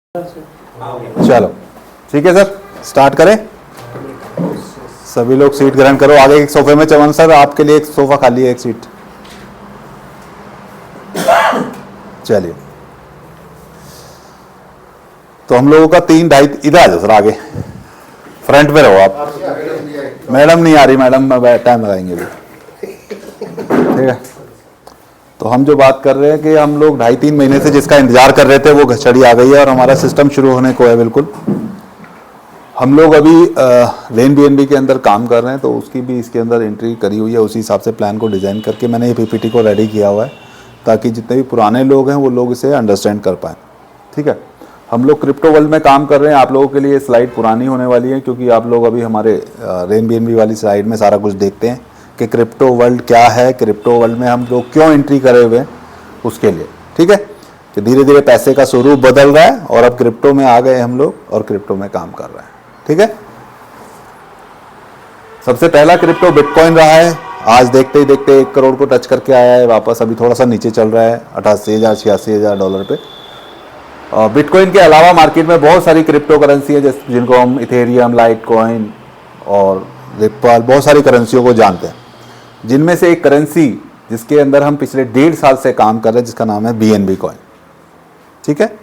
चलो ठीक है सर, स्टार्ट करें। सभी लोग सीट ग्रहण करो। आगे एक सोफे में चमन सर, आपके लिए एक सोफा खाली है, एक सीट। चलिए, तो हम लोगों का 3-2.5 इधर आ जाओ सर, आगे फ्रंट में रहो आप। मैडम नहीं आ रही, मैडम टाइम लगाएंगे भी, ठीक है। तो हम जो बात कर रहे हैं कि हम लोग 2.5-3 महीने से जिसका इंतजार कर रहे थे वो घड़ी आ गई है और हमारा सिस्टम शुरू होने को है। बिल्कुल हम लोग अभी रेन बीएनबी के अंदर काम कर रहे हैं, तो उसकी भी इसके अंदर एंट्री करी हुई है। उसी हिसाब से प्लान को डिज़ाइन करके मैंने ये पीपीटी को रेडी किया हुआ है, ताकि जितने भी पुराने लोग हैं वो लोग इसे अंडरस्टैंड कर पाएँ, ठीक है। हम लोग क्रिप्टो वर्ल्ड में काम कर रहे हैं। आप लोगों के लिए स्लाइड पुरानी होने वाली है, क्योंकि आप लोग अभी हमारे रेन बीएनबी वाली स्लाइड में सारा कुछ देखते हैं कि क्रिप्टो वर्ल्ड क्या है, क्रिप्टो वर्ल्ड में हम लोग क्यों एंट्री करे हुए हैं, उसके लिए, ठीक है। कि धीरे धीरे पैसे का स्वरूप बदल रहा है और अब क्रिप्टो में आ गए हम लोग और क्रिप्टो में काम कर रहे हैं, ठीक है। सबसे पहला क्रिप्टो बिटकॉइन रहा है। आज देखते ही देखते 1 करोड़ को टच करके आया है वापस। अभी थोड़ा सा नीचे चल रहा है, 88,000-86,000 पे। और बिटकॉइन के अलावा मार्केट में बहुत सारी क्रिप्टो करेंसी है, जैसे जिनको हम इथेरियम, लाइटकॉइन और रिपल, बहुत सारी करेंसियों को जानते हैं। जिनमें से एक करेंसी जिसके अंदर हम पिछले 1.5 साल से काम कर रहे हैं, जिसका नाम है बीएनबी कॉइन, ठीक है।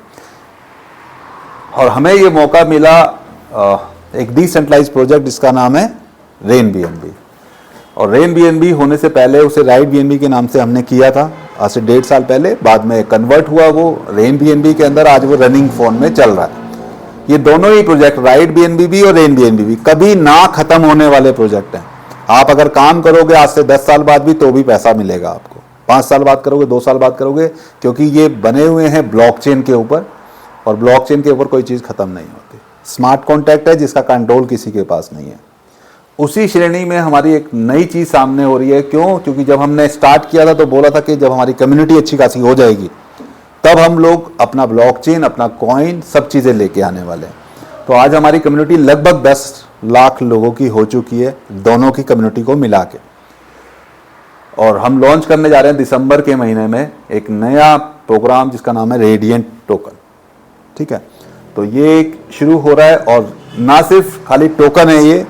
और हमें ये मौका मिला एक डिसेंट्रलाइज्ड प्रोजेक्ट जिसका नाम है रेन बीएनबी। और रेन बीएनबी होने से पहले उसे राइट बीएनबी के नाम से हमने किया था आज से 1.5 साल पहले। बाद में कन्वर्ट हुआ वो रेन बीएनबी के अंदर। आज वो रनिंग फोन में चल रहा है। ये दोनों ही प्रोजेक्ट, राइट बीएनबी भी और रेन बीएनबी भी, कभी ना खत्म होने वाले प्रोजेक्ट हैं। आप अगर काम करोगे आज से 10 साल बाद भी तो भी पैसा मिलेगा आपको। 5 साल बाद करोगे, 2 साल बाद करोगे, क्योंकि ये बने हुए हैं ब्लॉकचेन के ऊपर, और ब्लॉकचेन के ऊपर कोई चीज़ खत्म नहीं होती। स्मार्ट कॉन्ट्रैक्ट है जिसका कंट्रोल किसी के पास नहीं है। उसी श्रेणी में हमारी एक नई चीज़ सामने हो रही है। क्यों? क्योंकि जब हमने स्टार्ट किया था तो बोला था कि जब हमारी कम्युनिटी अच्छी खासी हो जाएगी तब हम लोग अपना ब्लॉकचेन, अपना कॉइन, सब चीज़ें लेके आने वाले हैं। तो आज हमारी कम्युनिटी लगभग 10 लाख लोगों की हो चुकी है, दोनों की कम्युनिटी को मिला के। और हम लॉन्च करने जा रहे हैं दिसंबर के महीने में एक नया प्रोग्राम जिसका नाम है रेडिएंट टोकन, ठीक है। तो ये एक शुरू हो रहा है, और ना सिर्फ खाली टोकन है ये,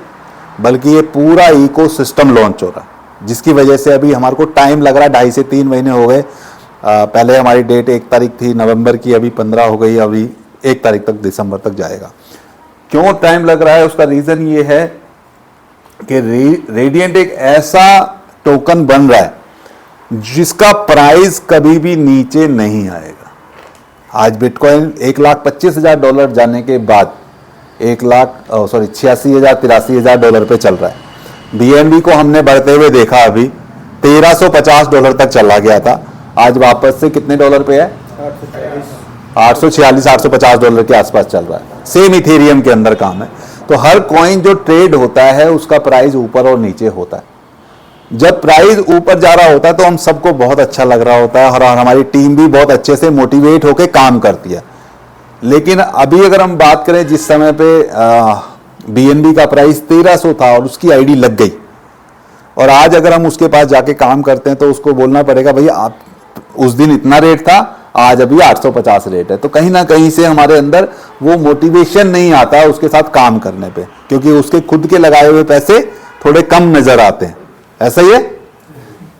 बल्कि ये पूरा इकोसिस्टम लॉन्च हो रहा है, जिसकी वजह से अभी हमारे को टाइम लग रहा है। 2.5 से 3 महीने हो गए। पहले हमारी डेट 1 तारीख थी नवंबर की, अभी 15 हो गई, अभी 1 तारीख तक दिसंबर तक जाएगा। क्यों टाइम लग रहा है? उसका रीज़न ये है कि रेडिएंट एक ऐसा टोकन बन रहा है जिसका प्राइस कभी भी नीचे नहीं आएगा। आज बिटकॉइन $1,25,000 जाने के बाद $86,000-83,000 पे चल रहा है। बीएनबी को हमने बढ़ते हुए देखा, अभी $1,350 तक चला गया था। आज वापस से कितने डॉलर पे है? $846-850 के आसपास चल रहा है। सेम इथेरियम के अंदर काम है। तो हर कॉइन जो ट्रेड होता है उसका प्राइस ऊपर और नीचे होता है। जब प्राइस ऊपर जा रहा होता है तो हम सबको बहुत अच्छा लग रहा होता है और हमारी टीम भी बहुत अच्छे से मोटिवेट होकर काम करती है। लेकिन अभी अगर हम बात करें, जिस समय पे बीएनबी का प्राइस 1300 था और उसकी आईडी लग गई, और आज अगर हम उसके पास जाके काम करते हैं तो उसको बोलना पड़ेगा भैया आप उस दिन इतना रेट था, आज अभी 850 रेट है। तो कहीं ना कहीं से हमारे अंदर वो मोटिवेशन नहीं आता है उसके साथ काम करने पे, क्योंकि उसके खुद के लगाए हुए पैसे थोड़े कम नजर आते हैं। ऐसा ही है।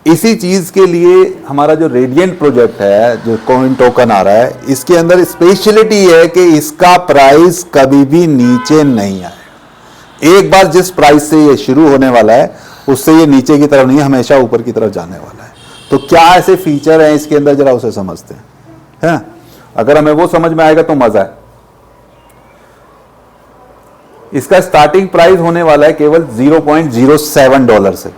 इसी चीज के लिए हमारा जो रेडिएंट प्रोजेक्ट है, जो कॉइन टोकन आ रहा है, इसके अंदर स्पेशलिटी है कि इसका प्राइस कभी भी नीचे नहीं आएगा। एक बार जिस प्राइस से ये शुरू होने वाला है उससे ये नीचे की तरफ नहीं, हमेशा ऊपर की तरफ जाने वाला है। तो क्या ऐसे फीचर हैं इसके अंदर, जरा उसे समझते हैं। अगर हमें वो समझ में आएगा तो मजा है। इसका स्टार्टिंग प्राइस होने वाला है केवल $0.07 से,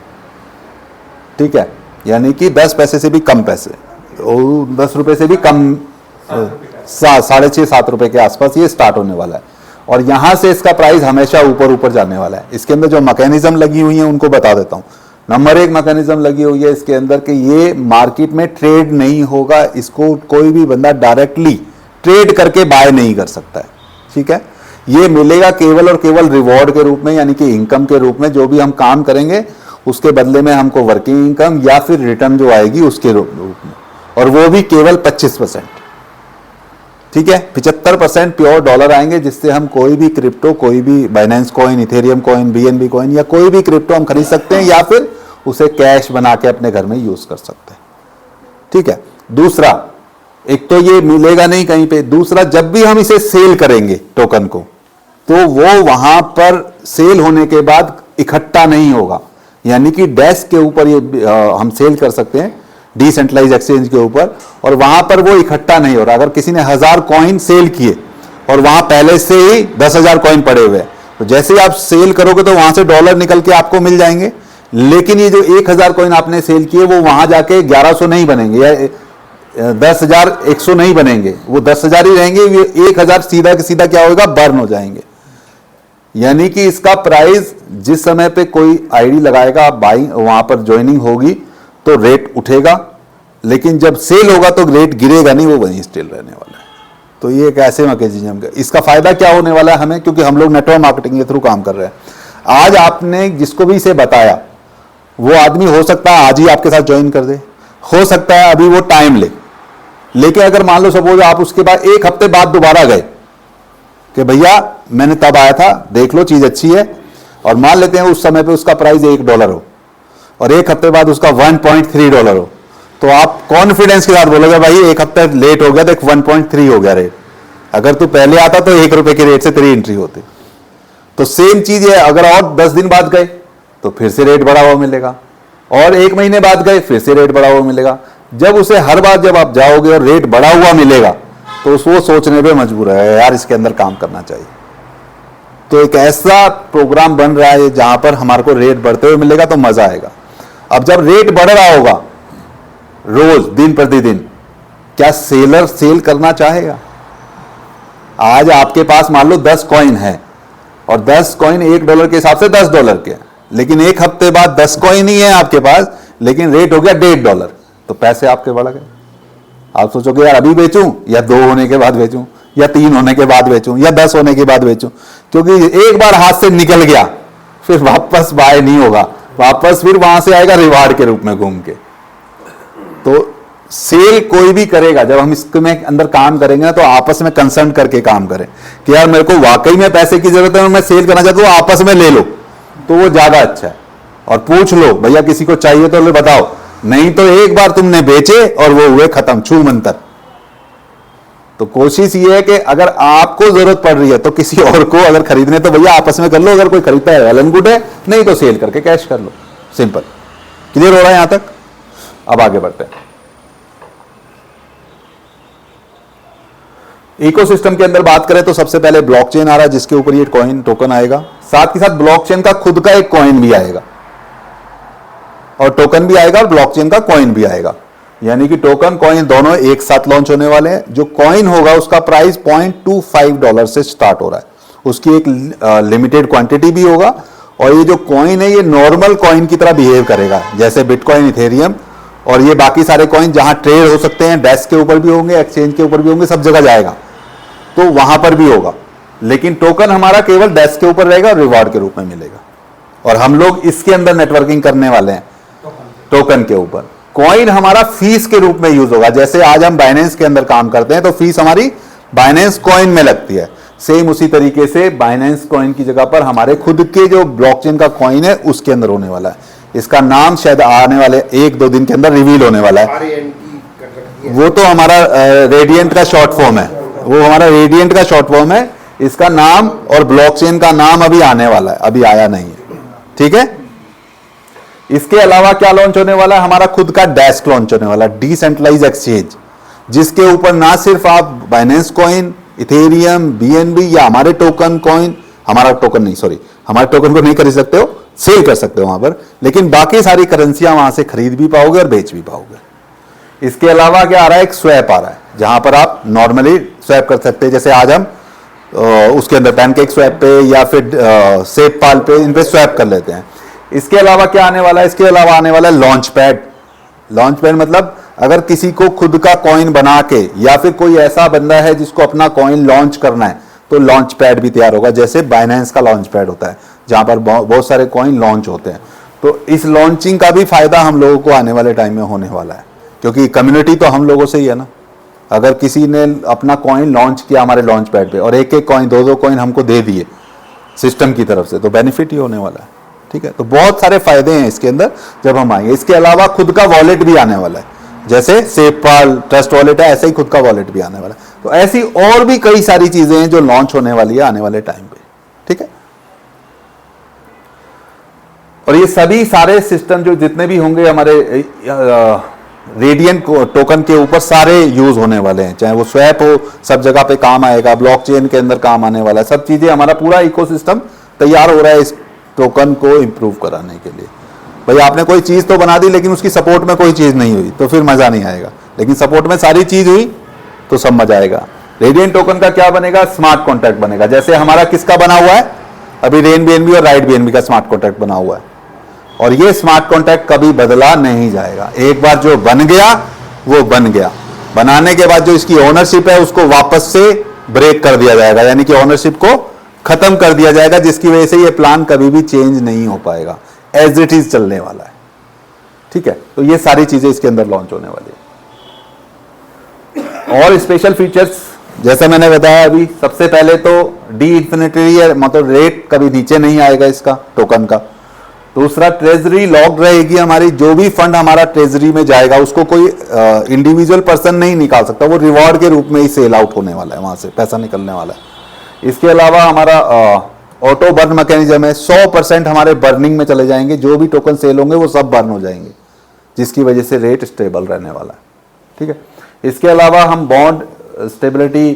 ठीक है। यानी कि 10 पैसे से भी कम पैसे, 10 रुपए से भी कम, 6.5-7 रुपए के आसपास ये स्टार्ट होने वाला है। और यहां से इसका प्राइस हमेशा ऊपर ऊपर जाने वाला है। इसके अंदर जो मैकेनिज्म लगी हुई है उनको बता देता हूं। नंबर 1 मैकेनिज्म लगी हुई है इसके अंदर कि ये मार्केट में ट्रेड नहीं होगा। इसको कोई भी बंदा डायरेक्टली ट्रेड करके बाय नहीं कर सकता है, ठीक है। ये मिलेगा केवल और केवल रिवॉर्ड के रूप में, यानी कि इनकम के रूप में। जो भी हम काम करेंगे उसके बदले में हमको वर्किंग इनकम या फिर रिटर्न जो आएगी उसके रूप में, और वो भी केवल 25%। ठीक है, 75% प्योर डॉलर आएंगे, जिससे हम कोई भी क्रिप्टो, कोई भी Binance coin, Ethereum coin, BNB coin या कोई भी क्रिप्टो हम खरीद सकते हैं या फिर उसे कैश बना के अपने घर में यूज कर सकते हैं। ठीक है, दूसरा, एक तो ये मिलेगा नहीं कहीं पे, दूसरा जब भी हम इसे सेल करेंगे टोकन को, तो वो वहां पर सेल होने के बाद इकट्ठा नहीं होगा, यानी कि डेस्क के ऊपर ये हम सेल कर सकते हैं डिसेंट्रलाइज एक्सचेंज के ऊपर, और वहां पर वो इकट्ठा नहीं हो रहा। अगर किसी ने 1000 कॉइन सेल किए और वहां पहले से ही 10,000 कॉइन पड़े हुए हैं, तो जैसे ही आप सेल करोगे तो वहां से डॉलर निकल के आपको मिल जाएंगे, लेकिन ये जो 1000 कॉइन आपने सेल किए वो वहां जाके 1100 नहीं बनेंगे या 10,100 नहीं बनेंगे, वो 10,000 ही रहेंगे। ये 1000 सीधा के सीधा क्या होगा, बर्न हो जाएंगे। यानी कि इसका प्राइस जिस समय पे कोई आईडी लगाएगा, बाइंग वहां पर ज्वाइनिंग होगी तो रेट उठेगा, लेकिन जब सेल होगा तो रेट गिरेगा नहीं, वो वहीं स्टिल रहने वाला है। तो ये एक ऐसे मैकेनिज्म का, इसका फायदा क्या होने वाला है हमें, क्योंकि हम लोग नेटवर्क मार्केटिंग के थ्रू काम कर रहे हैं। आज आपने जिसको भी इसे बताया, वो आदमी हो सकता है आज ही आपके साथ ज्वाइन कर दे, हो सकता है अभी वो टाइम ले, लेकिन अगर मान लो सपोज आप उसके बाद 1 हफ्ते बाद दोबारा गए कि भैया मैंने तब आया था, देख लो चीज अच्छी है, और मान लेते हैं उस समय पे उसका प्राइस $1 हो और 1 हफ्ते बाद उसका $1.3 हो, तो आप कॉन्फिडेंस के साथ बोलोगे भाई 1 हफ्ते लेट हो गया, देख 1.3 हो गया रेट। अगर तू पहले आता तो ₹1 के रेट से तेरी एंट्री होती। तो सेम चीज है, अगर और 10 दिन बाद गए तो फिर से रेट बढ़ा हुआ मिलेगा, और 1 महीने बाद गए फिर से रेट बढ़ा हुआ मिलेगा। जब उसे हर बार जब आप जाओगे और रेट बढ़ा हुआ मिलेगा तो वो सोचने पे मजबूर है यार इसके अंदर काम करना चाहिए। तो एक ऐसा प्रोग्राम बन रहा है जहां पर हमारे को रेट बढ़ते हुए मिलेगा तो मजा आएगा। अब जब रेट बढ़ रहा होगा रोज दिन प्रतिदिन, क्या सेलर सेल करना चाहेगा? आज आपके पास मान लो 10 कॉइन है और 10 कॉइन $1 के हिसाब से $10 के, लेकिन 1 हफ्ते बाद 10 कॉइन ही है आपके पास, लेकिन रेट हो गया $1.5, तो पैसे आपके बढ़ गए। आप सोचोगे यार अभी बेचूं या 2 होने के बाद बेचूं या 3 होने के बाद बेचूं या 10 होने के बाद बेचूं, क्योंकि एक बार हाथ से निकल गया फिर वापस बाय नहीं होगा, वापस फिर वहां से आएगा रिवार्ड के रूप में घूम के। तो सेल कोई भी करेगा, जब हम इसमें अंदर काम करेंगे ना, तो आपस में कंसल्ट करके काम करें कि यार मेरे को वाकई में पैसे की जरूरत है, मैं सेल करना चाहता हूं, आपस में ले लो, तो वो ज्यादा अच्छा है। और पूछ लो भैया किसी को चाहिए तो ले बताओ, नहीं तो एक बार तुमने बेचे और वो हुए खत्म, छू मंतर। तो कोशिश ये है कि अगर आपको जरूरत पड़ रही है तो किसी और को अगर खरीदने तो भैया आपस में कर लो, अगर कोई खरीदता है वेल एंड गुड है, नहीं तो सेल करके कैश कर लो, सिंपल। क्लियर हो रहा है यहां तक? अब आगे बढ़ते हैं। इकोसिस्टम के अंदर बात करें तो सबसे पहले ब्लॉकचेन आ रहा है, जिसके ऊपर ये कॉइन टोकन आएगा, साथ ही साथ ब्लॉकचेन का खुद का एक कॉइन भी आएगा, और टोकन भी आएगा और ब्लॉकचेन का कॉइन भी आएगा। यानी कि टोकन कॉइन दोनों एक साथ लॉन्च होने वाले हैं। जो कॉइन होगा उसका प्राइस $0.25 से स्टार्ट हो रहा है, उसकी एक लिमिटेड क्वांटिटी भी होगा, और ये जो कॉइन है ये नॉर्मल कॉइन की तरह बिहेव करेगा, जैसे बिटकॉइन, इथेरियम और ये बाकी सारे कॉइन जहां ट्रेड हो सकते हैं, डेस्क के ऊपर भी होंगे, एक्सचेंज के ऊपर भी होंगे, सब जगह जाएगा, तो वहां पर भी होगा। लेकिन टोकन हमारा केवल डेस्क के ऊपर रहेगा और रिवॉर्ड के रूप में मिलेगा, और हम लोग इसके अंदर नेटवर्किंग करने वाले हैं टोकन के ऊपर। कॉइन हमारा फीस के रूप में यूज होगा, जैसे आज हम बाइनेंस के अंदर काम करते हैं तो फीस हमारी बाइनेंस कॉइन में लगती है, सेम उसी तरीके से बाइनेंस कॉइन की जगह पर हमारे खुद के जो ब्लॉकचेन का कॉइन है उसके अंदर होने वाला है। इसका नाम शायद आने वाले 1-2 दिन के अंदर रिवील होने वाला है। वो तो हमारा रेडियंट का शॉर्ट फॉर्म है, वो हमारा रेडियंट का शॉर्ट फॉर्म है। इसका नाम और ब्लॉकचेन का नाम अभी आने वाला है, अभी आया नहीं है, ठीक है। इसके अलावा क्या लॉन्च होने वाला है? हमारा खुद का डेस्क लॉन्च होने वाला है, डिसेंट्रलाइज एक्सचेंज, जिसके ऊपर ना सिर्फ आप बाइनेंस कॉइन, इथेरियम, बीएनबी या हमारे टोकन कॉइन, हमारा टोकन नहीं, सॉरी, हमारे टोकन को नहीं खरीद सकते हो, सेल कर सकते हो वहां पर, लेकिन बाकी सारी करेंसियां वहां से खरीद भी पाओगे और बेच भी पाओगे। इसके अलावा क्या आ रहा है? एक स्वैप आ रहा है, जहां पर आप नॉर्मली स्वैप कर सकते हैं, जैसे आज हम उसके अंदर पैनकेक स्वैप पे या फिर सेप पाल पे, इन पे स्वैप कर लेते हैं। इसके अलावा क्या आने वाला है? इसके अलावा आने वाला है लॉन्च पैड। लॉन्च पैड मतलब अगर किसी को खुद का कॉइन बना के, या फिर कोई ऐसा बंदा है जिसको अपना कॉइन लॉन्च करना है, तो लॉन्च पैड भी तैयार होगा, जैसे बाइनेंस का लॉन्च पैड होता है जहां पर बहुत सारे कॉइन लॉन्च होते हैं। तो इस लॉन्चिंग का भी फायदा हम लोगों को आने वाले टाइम में होने वाला है, क्योंकि कम्युनिटी तो हम लोगों से ही है ना, अगर किसी ने अपना कॉइन लॉन्च किया हमारे लॉन्च पैड पे और एक एक कॉइन, दो दो कॉइन हमको दे दिए सिस्टम की तरफ से, तो बेनिफिट ही होने वाला है। ठीक है, तो बहुत सारे फायदे हैं इसके अंदर जब हम आएंगे। इसके अलावा खुद का वॉलेट भी आने वाला है, जैसे सेफपाल ट्रस्ट वॉलेट है, ऐसे ही खुद का वॉलेट भी आने वाला है। तो ऐसी और भी कई सारी चीजें हैं जो लॉन्च होने वाली है आने वाले टाइम पे। ठीक है, और ये सभी सारे सिस्टम जो जितने भी होंगे हमारे रेडियंट टोकन के ऊपर सारे यूज होने वाले हैं, चाहे वो स्वैप हो, सब जगह पे काम आएगा, ब्लॉकचेन के अंदर काम आने वाला है, सब चीजें, हमारा पूरा इकोसिस्टम तैयार हो रहा है इस टोकन को इंप्रूव कराने के लिए। भाई आपने कोई चीज तो बना दी लेकिन उसकी सपोर्ट में कोई चीज नहीं हुई तो फिर मजा नहीं आएगा, लेकिन सपोर्ट में सारी चीज हुई तो सब मजा आएगा। रेडियंट टोकन का क्या बनेगा? स्मार्ट कॉन्ट्रैक्ट बनेगा। जैसे हमारा किसका बना हुआ है अभी, रेन बीएनबी और राइट बीएनबी का स्मार्ट कॉन्ट्रैक्ट बना हुआ है, और ये स्मार्ट कॉन्ट्रैक्ट कभी बदला नहीं जाएगा। एक बार जो बन गया वो बन गया, बनाने के बाद जो इसकी ओनरशिप है उसको वापस से ब्रेक कर दिया जाएगा, यानी कि ओनरशिप को खत्म कर दिया जाएगा, जिसकी वजह से ये प्लान कभी भी चेंज नहीं हो पाएगा, एज इट इज चलने वाला है। ठीक है, तो ये सारी चीजें इसके अंदर लॉन्च होने वाली है। और स्पेशल फीचर्स जैसे मैंने बताया अभी, सबसे पहले तो डी इन्फिनिटी, मतलब रेट कभी नीचे नहीं आएगा इसका टोकन का। दूसरा, ट्रेजरी लॉक्ड रहेगी हमारी, जो भी फंड हमारा ट्रेजरी में जाएगा उसको कोई इंडिविजुअल पर्सन नहीं निकाल सकता, वो रिवॉर्ड के रूप में ही सेल आउट होने वाला है, वहां से पैसा निकलने वाला है। इसके अलावा हमारा ऑटो बर्न मैकेनिज्म है, 100% हमारे बर्निंग में चले जाएंगे, जो भी टोकन सेल होंगे वो सब बर्न हो जाएंगे, जिसकी वजह से रेट स्टेबल रहने वाला है। ठीक है, इसके अलावा हम bond stability,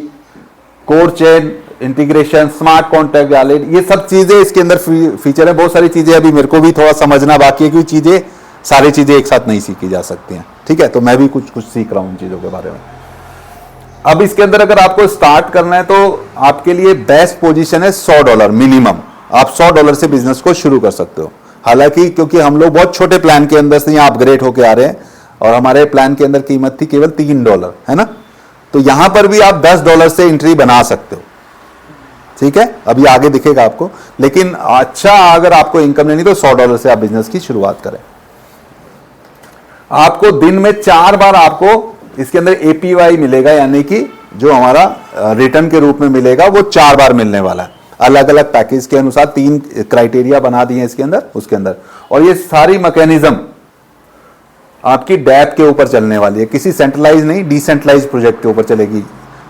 core chain integration, smart contract valid, ये सब चीजें इसके अंदर फीचर है। बहुत सारी चीजें अभी मेरे को भी थोड़ा समझना बाकी है, क्योंकि चीजें सारी चीजें एक साथ नहीं सीखी जा सकती हैं। ठीक है, तो मैं भी कुछ कुछ सीख रहा हूं उन चीजों के बारे में। अब इसके अंदर अगर आपको स्टार्ट करना है तो आपके लिए बेस्ट पोजीशन है $100 मिनिमम। आप $100 से बिजनेस को शुरू कर सकते हो। हालांकि क्योंकि हम लोग बहुत छोटे प्लान के अंदर से यहाँ अपग्रेड होके आ रहे हैं और हमारे प्लान के अंदर कीमत थी केवल $3, है ना, तो यहां पर भी आप $10 से एंट्री बना सकते हो। ठीक है, अभी आगे दिखेगा आपको, लेकिन अच्छा अगर आपको इनकम लेनी तो $100 से आप बिजनेस की शुरुआत करें। आपको दिन में 4 बार आपको इसके अंदर एपीवाई मिलेगा, यानी कि जो हमारा रिटर्न के रूप में मिलेगा वो 4 बार मिलने वाला है। अलग अलग पैकेज के अनुसार 3 क्राइटेरिया बना दिए इसके अंदर, उसके अंदर, और ये सारी मैकेनिज्म आपकी डैप के ऊपर चलने वाली है, किसी सेंट्रलाइज नहीं, डिसेंट्रलाइज प्रोजेक्ट के ऊपर चलेगी।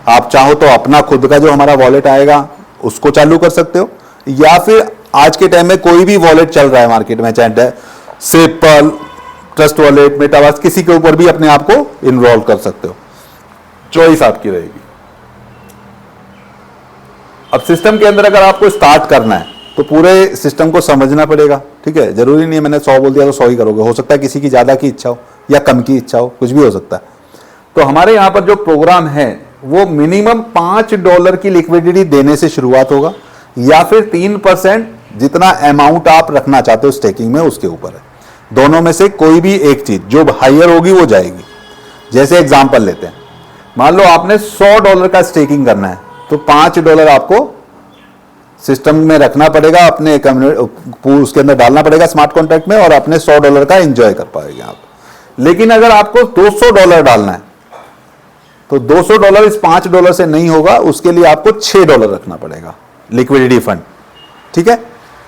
आप चाहो तो अपना खुद का जो हमारा वॉलेट आएगा उसको चालू कर सकते हो, या फिर आज के टाइम में कोई भी वॉलेट चल रहा है मार्केट में, चाहे सेपल, ट्रस्ट वॉलेट, मेटावर्स, किसी के ऊपर भी अपने आप को इन्वॉल्व कर सकते हो, चॉइस आपकी रहेगी। अब सिस्टम के अंदर अगर आपको स्टार्ट करना है तो पूरे सिस्टम को समझना पड़ेगा। ठीक है, जरूरी नहीं है मैंने 100 बोल दिया तो 100 ही करोगे, हो सकता है किसी की ज्यादा की इच्छा हो या कम की इच्छा हो, कुछ भी हो सकता है। तो हमारे यहां पर जो प्रोग्राम है वो मिनिमम $5 की लिक्विडिटी देने से शुरुआत होगा, या फिर 3% जितना अमाउंट आप रखना चाहते हो स्टेकिंग में उसके ऊपर है। दोनों में से कोई भी एक चीज जो हायर होगी वो जाएगी। जैसे एग्जांपल लेते हैं, मान लो आपने $100 का स्टेकिंग करना है तो $5 आपको सिस्टम में रखना पड़ेगा, अपने उसके अंदर डालना पड़ेगा स्मार्ट कॉन्ट्रैक्ट में, और अपने $100 का एंजॉय कर पाएंगे आप। लेकिन अगर आपको $200 डालना है तो $200 इस $5 से नहीं होगा, उसके लिए आपको $6 रखना पड़ेगा लिक्विडिटी फंड। ठीक है,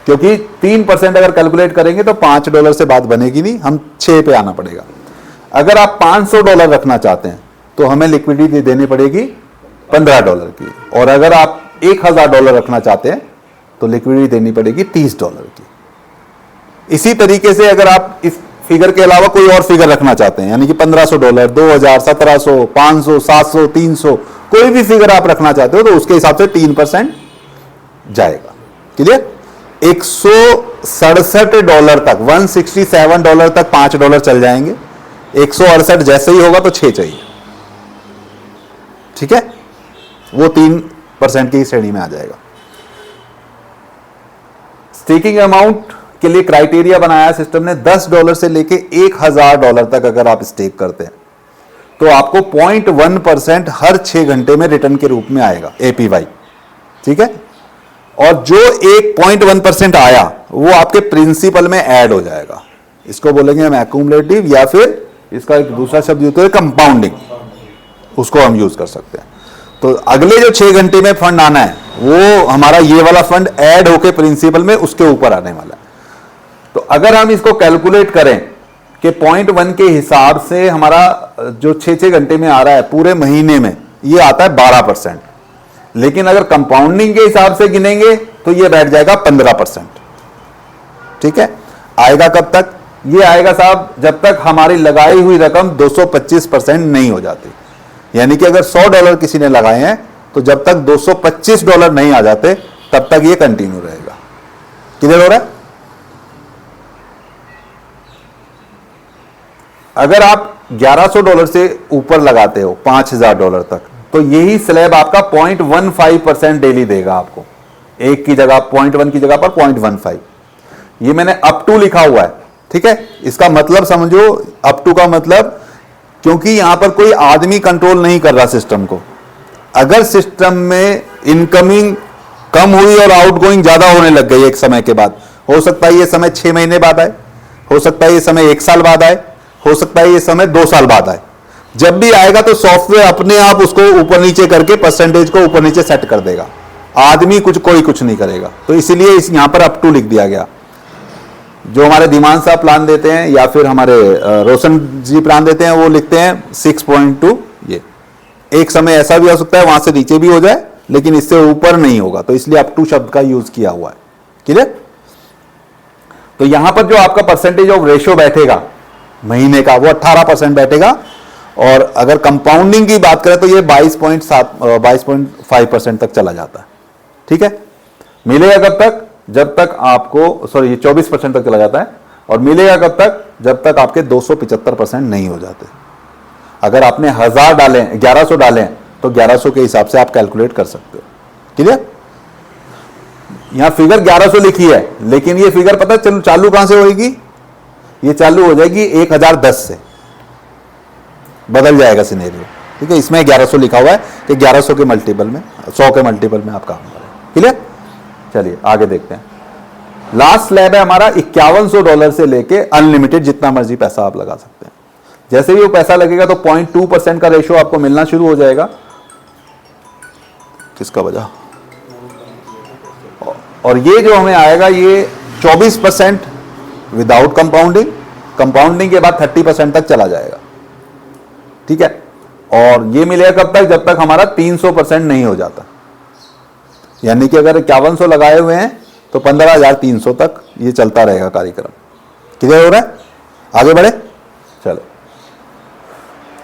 क्योंकि 3% अगर कैलकुलेट करेंगे तो $5 से बात बनेगी नहीं, हम 6 पे आना पड़ेगा। अगर आप $500 रखना चाहते हैं तो हमें लिक्विडिटी देनी पड़ेगी $15 की, और अगर आप $1000 रखना चाहते हैं तो लिक्विडिटी देनी पड़ेगी $30 की। इसी तरीके से अगर आप इस फिगर के अलावा कोई और फिगर रखना चाहते हैं, यानी कि $1500, 2000, 1700, 500, 700, 300, कोई भी फिगर आप रखना चाहते हो तो उसके हिसाब से 3% जाएगा। क्लियर? $167 तक, $167 तक $5 चल जाएंगे। 168 जैसे ही होगा तो 6 चाहिए। ठीक है, वो 3% की श्रेणी में आ जाएगा। स्टेकिंग अमाउंट के लिए क्राइटेरिया बनाया सिस्टम ने, $10 से लेके $1000 तक अगर आप स्टेक करते हैं तो आपको 0.1% हर 6 घंटे में रिटर्न के रूप में आएगा, एपीवाई। ठीक है, और जो 1.1% आया वो आपके प्रिंसिपल में ऐड हो जाएगा। इसको बोलेंगे हम एक्यूमुलेटिव, या फिर इसका एक दूसरा शब्द यूज होता है कंपाउंडिंग। उसको हम यूज कर सकते हैं। तो अगले जो 6 घंटे में फंड आना है वो हमारा ये वाला फंड ऐड होके प्रिंसिपल में उसके ऊपर आने वाला है। तो अगर हम इसको कैलकुलेट करें कि 0.1 के हिसाब से हमारा जो 6 घंटे में आ रहा है पूरे महीने में ये आता है 12%, लेकिन अगर कंपाउंडिंग के हिसाब से गिनेंगे तो ये बैठ जाएगा 15%। ठीक है, आएगा कब तक? ये आएगा साहब जब तक हमारी लगाई हुई रकम 225% नहीं हो जाती। यानी कि अगर $100 किसी ने लगाए हैं तो जब तक $225 नहीं आ जाते तब तक ये कंटिन्यू रहेगा। क्लियर हो रहा है? अगर आप $1100 से ऊपर लगाते हो $5000 तक तो यही स्लैब आपका 0.15% डेली देगा आपको। एक की जगह 0.1 की जगह पर 0.15। ये मैंने अप टू लिखा हुआ है। ठीक है, इसका मतलब समझो, अप टू का मतलब क्योंकि यहां पर कोई आदमी कंट्रोल नहीं कर रहा सिस्टम को। अगर सिस्टम में इनकमिंग कम हुई और आउटगोइंग ज्यादा होने लग गई एक समय के बाद, हो सकता है ये समय 6 महीने बाद आए, हो सकता है ये समय 1 साल बाद आए, हो सकता है ये समय 2 साल बाद आए। जब भी आएगा तो सॉफ्टवेयर अपने आप उसको ऊपर नीचे करके परसेंटेज को ऊपर नीचे सेट कर देगा। आदमी कोई कुछ नहीं करेगा। तो इसीलिए इस यहां पर अप टू लिख दिया गया। जो हमारे धीमान साहब प्लान देते हैं या फिर हमारे रोशन जी प्लान देते हैं वो लिखते हैं 6.2। ये एक समय ऐसा भी हो सकता है वहां से नीचे भी हो जाए लेकिन इससे ऊपर नहीं होगा, तो इसलिए अप टू शब्द का यूज किया हुआ है। क्लियर? तो यहां पर जो आपका परसेंटेज ऑफ रेशियो बैठेगा महीने का वो 18% बैठेगा। और अगर कंपाउंडिंग की बात करें तो ये 22.5% तक चला जाता है। ठीक है, मिलेगा कब तक? जब तक आपको, सॉरी, ये 24% तक चला जाता है। और मिलेगा कब तक? जब तक आपके 275% नहीं हो जाते। अगर आपने 1000 डाले, 1100 डाले तो 1100 के हिसाब से आप कैलकुलेट कर सकते हो। क्लियर? यहां फिगर 1100 लिखी है लेकिन ये फिगर पता चलो चालू कहां से होगी? ये चालू हो जाएगी 1010 से, बदल जाएगा सिनेरियो। ठीक है, इसमें 1100 लिखा हुआ है कि 1100 के मल्टीपल में, 100 के मल्टीपल में आप काम करें। क्लियर? चलिए आगे देखते हैं। लास्ट स्लैब है हमारा $5100 से लेके अनलिमिटेड जितना मर्जी पैसा आप लगा सकते हैं। जैसे ही वो पैसा लगेगा तो 0.2% का रेशियो आपको मिलना शुरू हो जाएगा। किसका वजह? और ये जो हमें आएगा ये 24% विदाउट कंपाउंडिंग, कंपाउंडिंग के बाद 30% तक चला जाएगा। ठीक है, और ये मिलेगा कब तक? जब तक हमारा 300% नहीं हो जाता। यानी कि अगर 5100 लगाए हुए हैं तो 15300 तक ये चलता रहेगा कार्यक्रम। क्लियर हो रहा है? आगे बढ़े, चलो।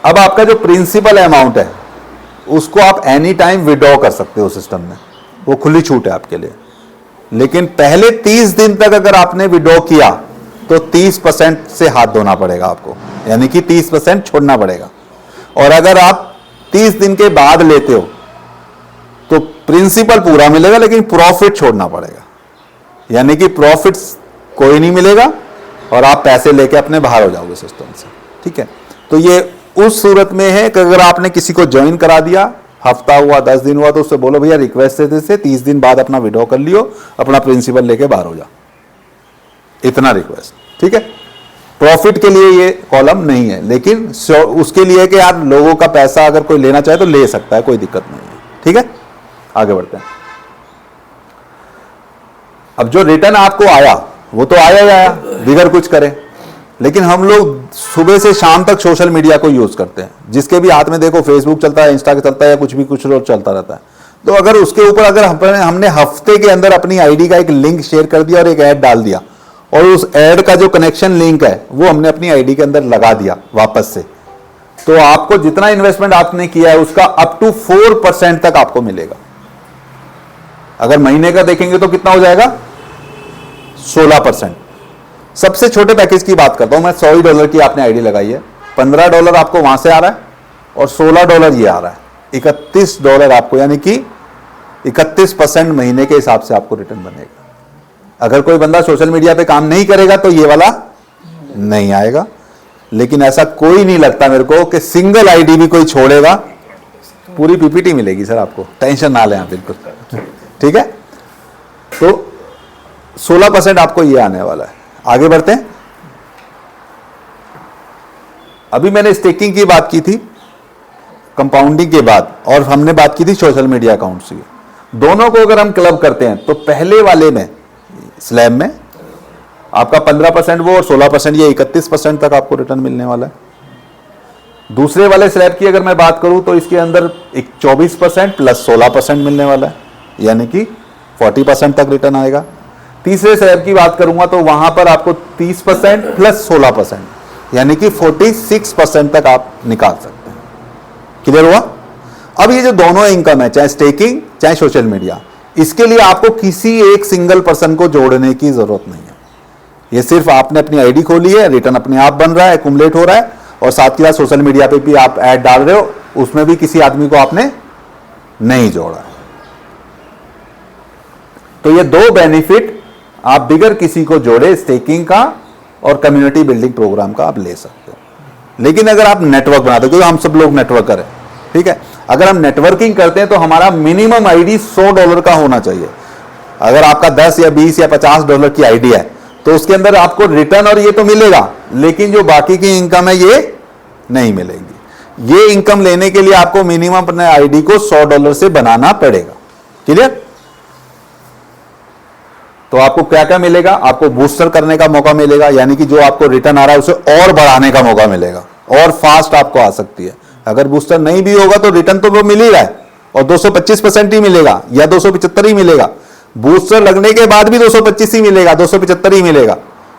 अब आपका जो प्रिंसिपल अमाउंट है उसको आप एनी टाइम विड्रॉ कर सकते हो सिस्टम में, वो खुली छूट है आपके लिए। लेकिन पहले 30 दिन तक अगर आपने विड्रॉ किया तो 30% से हाथ धोना पड़ेगा आपको, यानी कि 30% छोड़ना पड़ेगा। और अगर आप 30 दिन के बाद लेते हो तो प्रिंसिपल पूरा मिलेगा लेकिन प्रॉफिट छोड़ना पड़ेगा। यानी कि प्रॉफिट कोई नहीं मिलेगा और आप पैसे लेके अपने बाहर हो जाओगे सिस्टम से। ठीक है, तो ये उस सूरत में है कि अगर आपने किसी को ज्वाइन करा दिया, हफ्ता हुआ 10 दिन हुआ, तो उससे बोलो भैया रिक्वेस्ट से 30 दिन बाद अपना विड्रॉ कर लियो, अपना प्रिंसिपल लेके बाहर हो जा, इतना रिक्वेस्ट। ठीक है, प्रॉफिट के लिए ये कॉलम नहीं है, लेकिन उसके लिए कि यार लोगों का पैसा अगर कोई लेना चाहे तो ले सकता है, कोई दिक्कत नहीं है। ठीक है, आगे बढ़ते हैं। अब जो रिटर्न आपको आया वो तो आया ही आया बिगर कुछ करें, लेकिन हम लोग सुबह से शाम तक सोशल मीडिया को यूज करते हैं। जिसके भी हाथ में देखो फेसबुक चलता है, इंस्टा चलता है, या कुछ रोज चलता रहता है। तो अगर उसके ऊपर अगर हमने हफ्ते के अंदर अपनी आईडी का एक लिंक शेयर कर दिया और एक ऐड डाल दिया और उस ऐड का जो कनेक्शन लिंक है वो हमने अपनी आईडी के अंदर लगा दिया वापस से, तो आपको जितना इन्वेस्टमेंट आपने किया है उसका अप टू 4% तक आपको मिलेगा। अगर महीने का देखेंगे तो कितना हो जाएगा? 16%। सबसे छोटे पैकेज की बात करता हूं मैं, $100 की आपने आईडी लगाई है, $15 आपको वहां से आ रहा है और $16 ये आ रहा है, $31 आपको, यानी कि 31% महीने के हिसाब से आपको रिटर्न बनेगा। अगर कोई बंदा सोशल मीडिया पे काम नहीं करेगा तो ये वाला नहीं आएगा, लेकिन ऐसा कोई नहीं लगता मेरे को कि सिंगल आईडी भी कोई छोड़ेगा। पूरी पीपीटी मिलेगी सर आपको, टेंशन ना लें आप बिल्कुल। ठीक है, तो 16% आपको ये आने वाला है। आगे बढ़ते हैं। अभी मैंने स्टेकिंग की बात की थी, कंपाउंडिंग के बाद, और हमने बात की थी सोशल मीडिया अकाउंट्स की, दोनों को अगर हम क्लब करते हैं तो पहले वाले में स्लैब में आपका 15% वो और 16% ये 31% तक आपको रिटर्न मिलने वाला है। दूसरे वाले स्लैब की अगर मैं बात करूं तो इसके अंदर एक 24% प्लस 16% मिलने वाला है, यानी कि 40% तक रिटर्न आएगा। तीसरे स्लैब की बात करूंगा तो वहां पर आपको 30% प्लस 16% यानी कि 46% तक आप निकाल सकते हैं। क्लियर हुआ? अब ये जो दोनों इनकम है, चाहे स्टेकिंग चाहे सोशल मीडिया, इसके लिए आपको किसी एक सिंगल पर्सन को जोड़ने की जरूरत नहीं है। ये सिर्फ आपने अपनी आईडी खोली है, रिटर्न अपने आप बन रहा है, एक्युमुलेट हो रहा है, और साथ ही साथ सोशल मीडिया पे भी आप ऐड डाल रहे हो, उसमें भी किसी आदमी को आपने नहीं जोड़ा। तो ये दो बेनिफिट आप बिगर किसी को जोड़े स्टेकिंग का और कम्युनिटी बिल्डिंग प्रोग्राम का आप ले सकते हो। लेकिन अगर आप नेटवर्क बनाते हो, क्योंकि हम सब लोग नेटवर्कर हैं, ठीक है, अगर हम नेटवर्किंग करते हैं तो हमारा मिनिमम आईडी $100 का होना चाहिए। अगर आपका 10 या 20 या $50 की आईडी है तो उसके अंदर आपको रिटर्न और ये तो मिलेगा, लेकिन जो बाकी की इनकम है ये नहीं मिलेगी। ये इनकम लेने के लिए आपको मिनिमम अपने आईडी को $100 से बनाना पड़ेगा। क्लियर? तो आपको क्या क्या मिलेगा? आपको बूस्टर करने का मौका मिलेगा, यानी कि जो आपको रिटर्न आ रहा है उसे और बढ़ाने का मौका मिलेगा, और फास्ट आपको आ सकती है। अगर बूस्टर नहीं भी होगा तो रिटर्न तो वो मिल ही रहा है, और 225% ही मिलेगा या 275 ही मिलेगा। बूस्टर लगने के बाद भी 225 ही मिलेगा, 275 ही मिलेगा,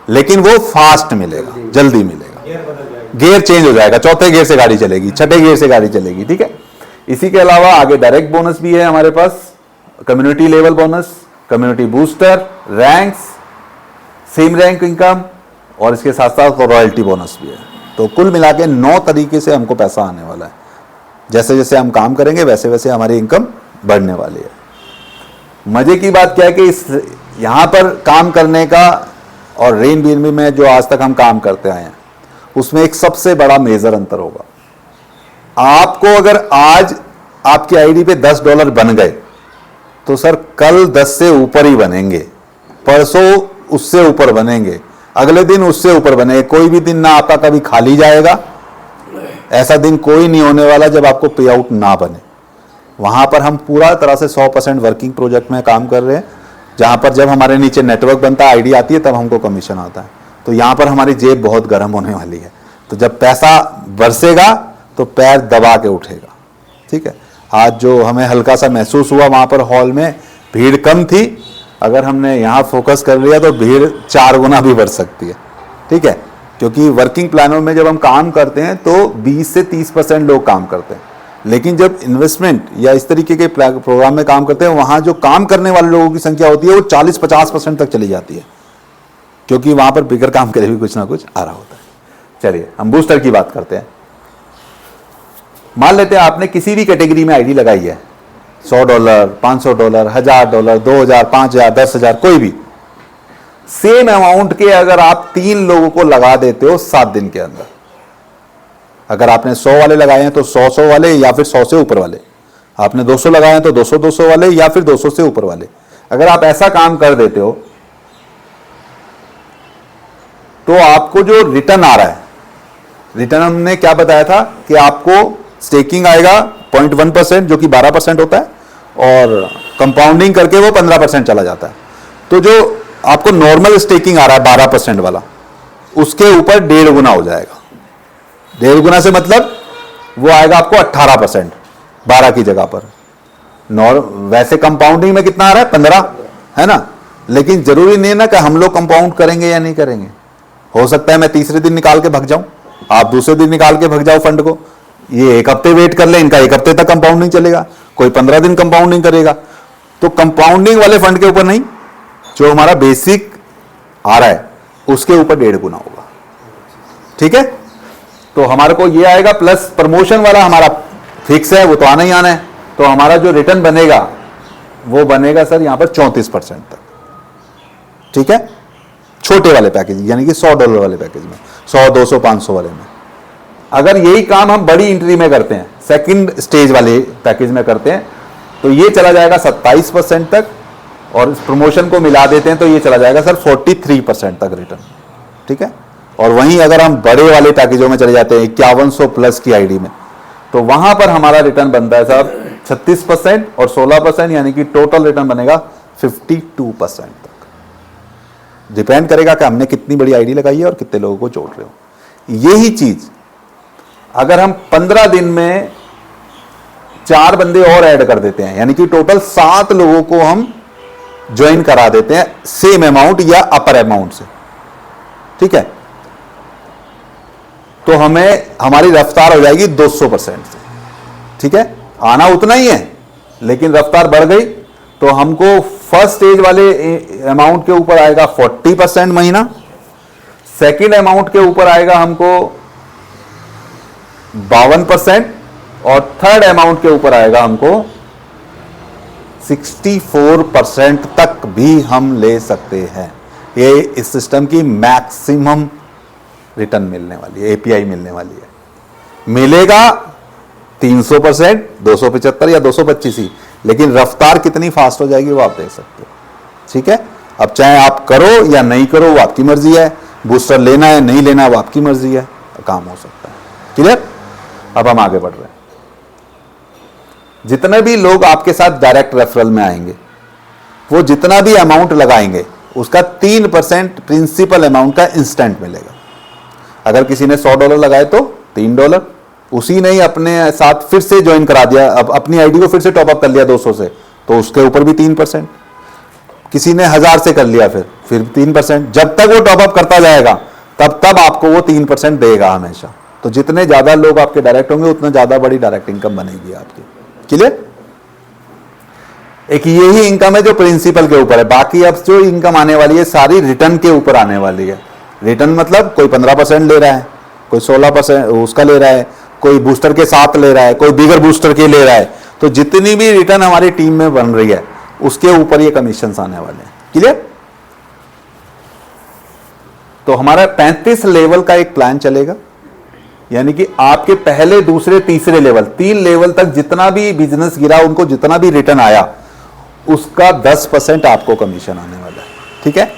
लेकिन वो फास्ट मिलेगा, जल्दी मिलेगा। गियर चेंज हो जाएगा, चौथे गियर से गाड़ी चलेगी, छठे गियर से गाड़ी चलेगी। ठीक है, इसी के अलावा आगे डायरेक्ट बोनस भी है हमारे पास, community level bonus, community booster, ranks, same rank income, और इसके साथ साथ रॉयल्टी बोनस भी है। तो कुल मिला के 9 तरीके से हमको पैसा आने वाला है। जैसे जैसे हम काम करेंगे वैसे वैसे हमारी इनकम बढ़ने वाली है। मजे की बात क्या है कि इस यहां पर काम करने का और रेन बीएनबी में जो आज तक हम काम करते आए हैं उसमें एक सबसे बड़ा मेजर अंतर होगा। आपको अगर आज आपकी आईडी पे $10 बन गए तो सर कल 10 से ऊपर ही बनेंगे, परसों उससे ऊपर बनेंगे, अगले दिन उससे ऊपर बनेंगे। कोई भी दिन ना आपका कभी खाली जाएगा, ऐसा दिन कोई नहीं होने वाला जब आपको पे आउट ना बने। वहां पर हम पूरा तरह से 100% वर्किंग प्रोजेक्ट में काम कर रहे हैं, जहां पर जब हमारे नीचे नेटवर्क बनता है, आईडी आती है, तब हमको कमीशन आता है। तो यहां पर हमारी जेब बहुत गर्म होने वाली है। तो जब पैसा बरसेगा तो पैर दबा के उठेगा। ठीक है, आज जो हमें हल्का सा महसूस हुआ, वहां पर हॉल में भीड़ कम थी, अगर हमने यहाँ फोकस कर लिया तो भीड़ 4 गुना भी बढ़ सकती है। ठीक है, क्योंकि वर्किंग प्लानों में जब हम काम करते हैं तो 20 से 30% लोग काम करते हैं, लेकिन जब इन्वेस्टमेंट या इस तरीके के प्रोग्राम में काम करते हैं वहाँ जो काम करने वाले लोगों की संख्या होती है वो 40-50% तक चली जाती है, क्योंकि वहाँ पर बिगर काम के लिए भी कुछ ना कुछ आ रहा होता है। चलिए हम बूस्टर की बात करते हैं। मान लेते हैं आपने किसी भी कैटेगरी में आईडी लगाई है, $100, $500, $1000, $2000, $5000, $10,000, कोई भी सेम अमाउंट के अगर आप 3 लोगों को लगा देते हो 7 दिन के अंदर, अगर आपने 100 वाले लगाए हैं तो 100 वाले या फिर 100 से ऊपर वाले, आपने 200 लगाए हैं तो 200 वाले या फिर 200 से ऊपर वाले, अगर आप ऐसा काम कर देते हो तो आपको जो रिटर्न आ रहा है, रिटर्न हमने क्या बताया था कि आपको स्टेकिंग आएगा 0.1% जो कि 12% होता है, और कंपाउंडिंग करके वो 15% चला जाता है। तो जो आपको नॉर्मल स्टेकिंग आ रहा है 12% वाला, उसके ऊपर 1.5 गुना हो जाएगा। 1.5 गुना से मतलब वो आएगा आपको 18%, 12 की जगह पर। वैसे कंपाउंडिंग में कितना आ रहा है? 15, है ना। लेकिन जरूरी नहीं है ना कि हम लोग कंपाउंड करेंगे या नहीं करेंगे। हो सकता है मैं तीसरे दिन निकाल के भाग जाऊं, आप दूसरे दिन निकाल के भाग जाओ फंड को। ये 1 हफ्ते वेट कर ले, इनका 1 हफ्ते तक कंपाउंडिंग चलेगा, कोई 15 दिन कंपाउंडिंग करेगा। तो कंपाउंडिंग वाले फंड के ऊपर नहीं, जो हमारा बेसिक आ रहा है उसके ऊपर 1.5 गुना होगा। ठीक है, तो हमारे को ये आएगा, प्लस प्रमोशन वाला हमारा फिक्स है, वो तो आना ही आना है। तो हमारा जो रिटर्न बनेगा वो बनेगा सर यहां पर 34% तक। ठीक है, छोटे वाले पैकेज यानी कि $100 वाले पैकेज में, 100, 200, 500 वाले में। अगर यही काम हम बड़ी एंट्री में करते हैं, सेकंड स्टेज वाले पैकेज में करते हैं, तो ये चला जाएगा 27% तक, और इस प्रमोशन को मिला देते हैं तो ये चला जाएगा सर 43% तक रिटर्न। ठीक है, और वहीं अगर हम बड़े वाले पैकेजों में चले जाते हैं 5100 प्लस की आईडी में, तो वहां पर हमारा रिटर्न बनता है साहब 36% और 16%, यानी कि टोटल रिटर्न बनेगा 52% तक। डिपेंड करेगा कि हमने कितनी बड़ी आईडी लगाई है और कितने लोगों को जोड़ रहे हो। यही चीज अगर हम 15 दिन में 4 बंदे और ऐड कर देते हैं, यानी कि टोटल 7 लोगों को हम ज्वाइन करा देते हैं सेम अमाउंट या अपर अमाउंट से, ठीक है, तो हमें हमारी रफ्तार हो जाएगी 200% से, ठीक है। आना उतना ही है लेकिन रफ्तार बढ़ गई, तो हमको फर्स्ट स्टेज वाले अमाउंट के ऊपर आएगा 40% महीना, सेकंड अमाउंट के ऊपर आएगा हमको 52% और थर्ड अमाउंट के ऊपर आएगा हमको 64% तक भी हम ले सकते हैं। ये इस सिस्टम की मैक्सिमम रिटर्न मिलने वाली है, एपीआई मिलने वाली है। मिलेगा 300%, 275 या 225 ही, लेकिन रफ्तार कितनी फास्ट हो जाएगी वो आप देख सकते हो, ठीक है। अब चाहे आप करो या नहीं करो वो आपकी मर्जी है, बूस्टर लेना है नहीं लेना वो आपकी मर्जी है, काम हो सकता है। क्लियर? अब हम आगे बढ़ रहे हैं। जितने भी लोग आपके साथ डायरेक्ट रेफरल में आएंगे वो जितना भी अमाउंट लगाएंगे उसका 3% प्रिंसिपल अमाउंट का इंस्टेंट मिलेगा। अगर किसी ने $100 लगाए तो $3, उसी ने ही अपने साथ फिर से ज्वाइन करा दिया, अब अपनी आईडी को फिर से टॉपअप कर लिया 200 से, तो उसके ऊपर भी 3%। किसी ने 1000 से कर लिया फिर 3%। जब तक वो टॉपअप करता जाएगा तब आपको वो 3% देगा हमेशा। तो जितने ज्यादा लोग आपके डायरेक्ट होंगे उतना ज्यादा बड़ी डायरेक्ट इनकम बनेगी आपकी। क्लियर? एक यही इनकम है जो प्रिंसिपल के ऊपर है, बाकी अब जो इनकम आने वाली है सारी रिटर्न के ऊपर आने वाली है। रिटर्न मतलब कोई 15% ले रहा है, कोई 16% उसका ले रहा है, कोई बूस्टर के साथ ले रहा है, कोई बिगर बूस्टर के ले रहा है। तो जितनी भी रिटर्न हमारी टीम में बन रही है उसके ऊपर ये कमीशन आने वाले हैं। क्लियर? तो हमारा 35 लेवल का एक प्लान चलेगा, यानी कि आपके पहले दूसरे तीसरे लेवल 3 लेवल तक जितना भी बिजनेस गिरा उनको जितना भी रिटर्न आया उसका 10% आपको कमीशन आने वाला है, ठीक है।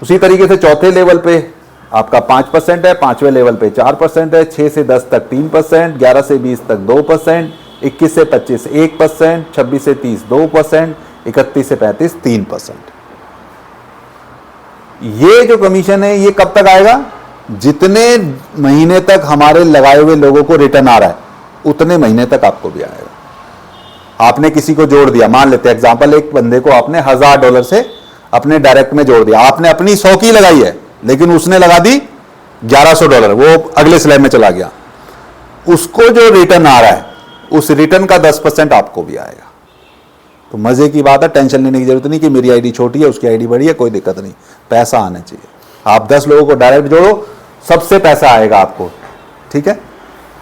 उसी तरीके से चौथे लेवल पे आपका 5% है, 5वें लेवल पे 4% है, 6 से 10 तक 3%, 11 से 20 तक 2%, 21 से 25 1%, 26 से 30 2%, 31 से 35 3%। ये जो कमीशन है ये कब तक आएगा? जितने महीने तक हमारे लगाए हुए लोगों को रिटर्न आ रहा है उतने महीने तक आपको भी आएगा। आपने किसी को जोड़ दिया, मान लेते हैं एग्जांपल, एक बंदे को आपने $1000 से अपने डायरेक्ट में जोड़ दिया, आपने अपनी 100 की लगाई है लेकिन उसने लगा दी $1100, वो अगले स्लैब में चला गया। उसको जो रिटर्न आ रहा है उस रिटर्न का 10% आपको भी आएगा। तो मजे की बात है, टेंशन लेने की जरूरत नहीं कि मेरी आईडी छोटी है उसकी आईडी बड़ी है, कोई दिक्कत नहीं, पैसा आना चाहिए। आप 10 लोगों को डायरेक्ट जोड़ो, सबसे पैसा आएगा आपको, ठीक है।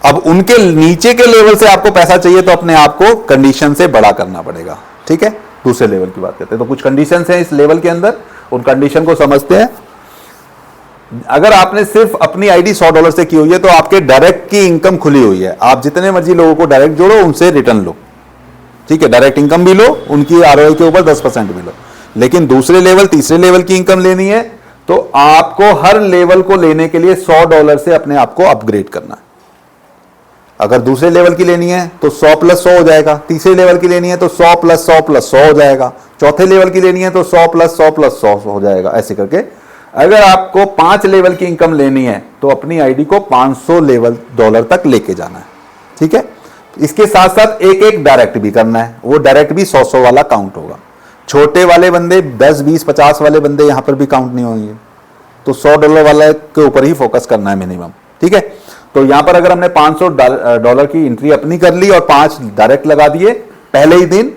अब उनके नीचे के लेवल से आपको पैसा चाहिए तो अपने आप को कंडीशन से बड़ा करना पड़ेगा, ठीक है। दूसरे लेवल की बात करते हैं तो कुछ कंडीशंस हैं इस लेवल के अंदर, उन कंडीशन को समझते हैं। अगर आपने सिर्फ अपनी आईडी $100 से की हुई है तो आपके डायरेक्ट की इनकम खुली हुई है, आप जितने मर्जी लोगों को डायरेक्ट जोड़ो उनसे रिटर्न लो, ठीक है, डायरेक्ट इनकम भी लो, उनकी आरओआई के ऊपर 10% भी लो। लेकिन दूसरे लेवल तीसरे लेवल की इनकम लेनी है तो आपको हर लेवल को लेने के लिए $100 से अपने आप को अपग्रेड करना है। अगर दूसरे लेवल की लेनी है तो 100 + 100 हो जाएगा, तीसरे लेवल की लेनी है तो 100 + 100 + 100 हो जाएगा, चौथे लेवल की लेनी है तो 100 + 100 + 100 हो जाएगा। ऐसे करके अगर आपको 5 लेवल की इनकम लेनी है तो अपनी आईडी को $500 तक लेके जाना है, ठीक है। इसके साथ साथ एक एक डायरेक्ट भी करना है, वो डायरेक्ट भी 100 वाला काउंट होगा। छोटे वाले बंदे 10, 20, 50 वाले बंदे यहां पर भी काउंट नहीं होंगे, तो $100 वाले के ऊपर ही फोकस करना है मिनिमम, ठीक है। तो यहां पर अगर हमने $500 की एंट्री अपनी कर ली और 5 डायरेक्ट लगा दिए पहले ही दिन,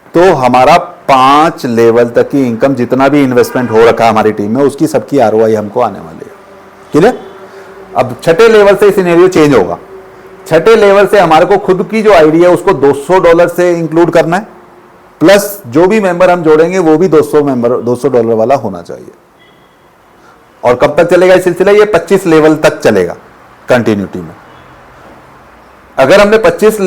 तो हमारा 5 लेवल तक की इनकम जितना भी इन्वेस्टमेंट हो रखा है हमारी टीम में उसकी सबकी आरओआई हमको आने वाली है। क्लियर? अब छठे लेवल से सिनेरियो चेंज होगा। छठे लेवल से हमारे को खुद की जो आईडी है उसको $200 से इंक्लूड करना है, प्लस जो भी मेंबर हम जोड़ेंगे वो भी $200 वाला होना चाहिए। और कब तक चलेगा ये सिलसिला? ये 25 लेवल तक चलेगा कंटिन्यूटी में। अगर हमने 25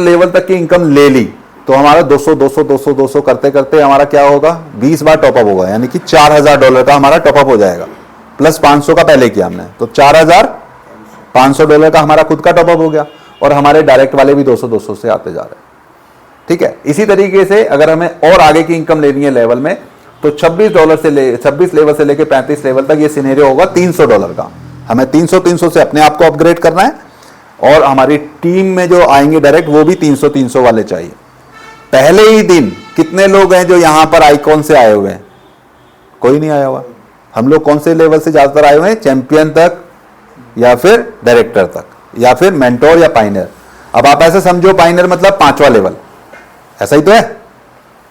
लेवल तक की इनकम ले ली तो हमारा 200 करते करते हमारा क्या होगा? 20 बार टॉपअप होगा, यानी कि $4000 का हमारा टॉपअप हो जाएगा, प्लस 500 का पहले किया हमने, तो $4500 का हमारा खुद का टॉपअप हो गया। और हमारे डायरेक्ट वाले भी 200-200 से आते जा रहे हैं। ठीक है, इसी तरीके से अगर हमें और आगे की इनकम लेनी है लेवल में, तो $26 लेवल से लेके 35 लेवल तक ये सिनेरियो होगा $300 का। हमें 300 से अपने आप को अपग्रेड करना है, और हमारी टीम में जो आएंगे डायरेक्ट वो भी 300 वाले चाहिए। पहले ही दिन कितने लोग हैं जो यहां पर आइकॉन से आए हुए हैं? कोई नहीं आया हुआ। हम लोग कौन से लेवल से ज्यादातर आए हुए हैं? चैंपियन तक, या फिर डायरेक्टर तक, या फिर मेंटोर या पाइनर। अब आप ऐसे समझो, पाइनर मतलब 5वां लेवल, ऐसा ही तो है,